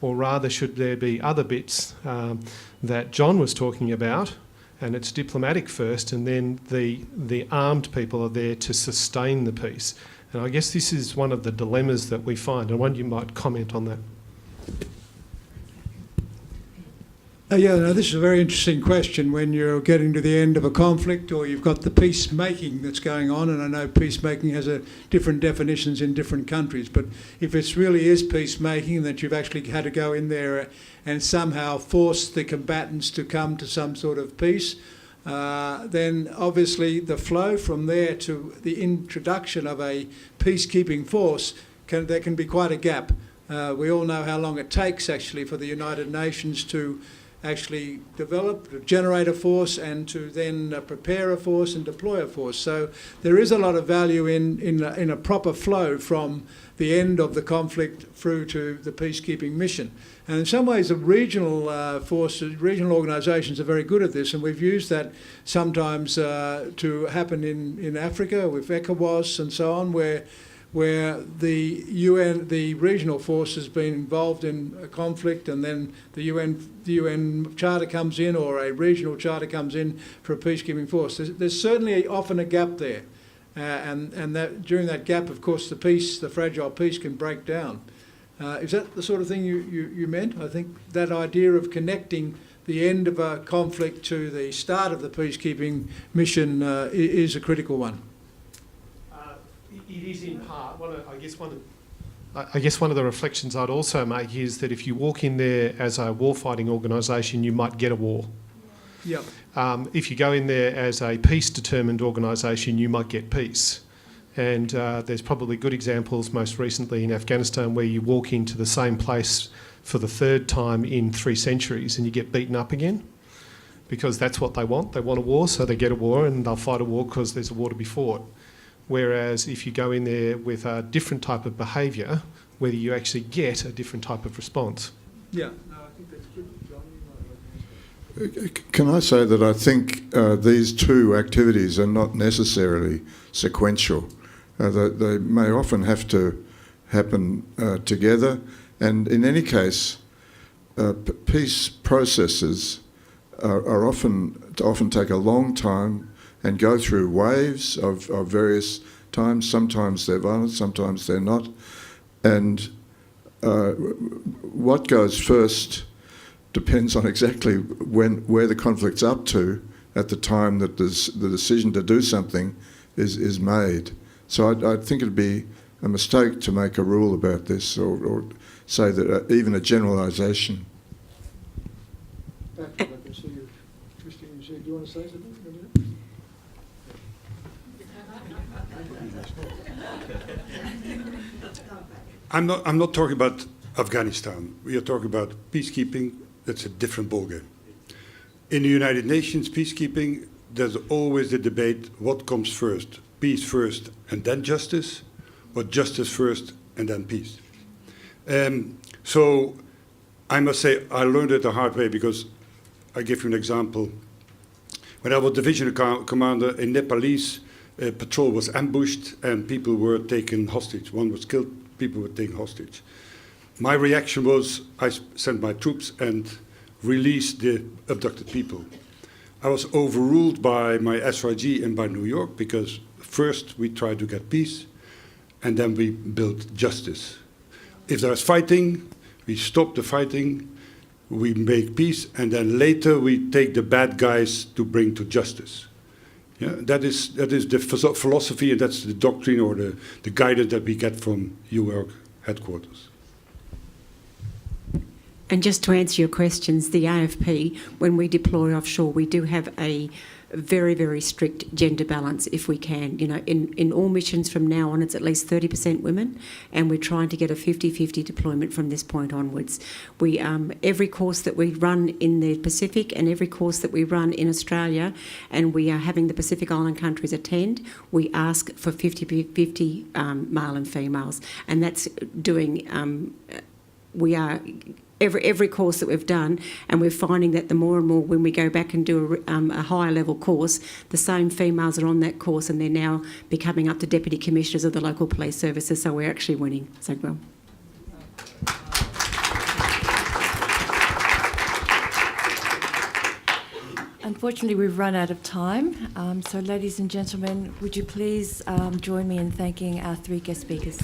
Or rather, should there be other bits that John was talking about, and it's diplomatic first, and then the armed people are there to sustain the peace? And I guess this is one of the dilemmas that we find. I wonder you might comment on that. This is a very interesting question when you're getting to the end of a conflict or you've got the peacemaking that's going on, and I know peacemaking has different definitions in different countries, but if it really is peacemaking that you've actually had to go in there and somehow force the combatants to come to some sort of peace, then obviously the flow from there to the introduction of a peacekeeping force, there can be quite a gap. We all know how long it takes actually for the United Nations to actually develop, generate a force, and to then prepare a force and deploy a force. So there is a lot of value in a proper flow from the end of the conflict through to the peacekeeping mission. And in some ways the regional forces, regional organisations are very good at this, and we've used that sometimes to happen in Africa with ECOWAS and so on, where the regional force has been involved in a conflict, and then the UN charter comes in, or a regional charter comes in for a peacekeeping force. There's certainly often a gap there, and that during that gap, of course, the fragile peace can break down. Is that the sort of thing you meant? I think that idea of connecting the end of a conflict to the start of the peacekeeping mission is a critical one. It is in part. I guess one of the reflections I'd also make is that if you walk in there as a warfighting organisation, you might get a war. Yep. If you go in there as a peace-determined organisation, you might get peace. And there's probably good examples, most recently in Afghanistan, where you walk into the same place for the third time in 3 centuries and you get beaten up again, because that's what they want. They want a war, so they get a war, and they'll fight a war because there's a war to be fought. Whereas if you go in there with a different type of behaviour, whether you actually get a different type of response. Yeah, no, I think that's good. John, Can I say that I think these two activities are not necessarily sequential. They may often have to happen together, and in any case, peace processes are often take a long time and go through waves of various times. Sometimes they're violent, sometimes they're not. And what goes first depends on exactly where the conflict's up to at the time that the decision to do something is made. So I think it'd be a mistake to make a rule about this or say that even a generalisation. Do you want to say something? I'm not talking about Afghanistan. We are talking about peacekeeping. That's a different ballgame. In the United Nations peacekeeping, there's always the debate: what comes first, peace first and then justice, or justice first and then peace? So I must say I learned it the hard way, because I give you an example. When I was division commander, a Nepalese patrol was ambushed and people were taken hostage. One was killed, people were taken hostage. My reaction was I sent my troops and released the abducted people. I was overruled by my SRG and by New York, because first we tried to get peace and then we built justice. If there's fighting, we stop the fighting, we make peace, and then later we take the bad guys to bring to justice. Yeah, that is the philosophy, and that's the doctrine or the guidance that we get from UNAA headquarters. And just to answer your questions, the AFP, when we deploy offshore, we do have a very, very strict gender balance if we can. You know, in all missions from now on, it's at least 30% women, and we're trying to get a 50-50 deployment from this point onwards. We every course that we run in the Pacific and every course that we run in Australia, and we are having the Pacific Island countries attend, we ask for 50-50 male and females, and that's doing. We are. Every course that we've done, and we're finding that the more and more when we go back and do a higher level course, the same females are on that course, and they're now becoming up to deputy commissioners of the local police services, so we're actually winning. So well. Unfortunately, we've run out of time. So ladies and gentlemen, would you please join me in thanking our three guest speakers.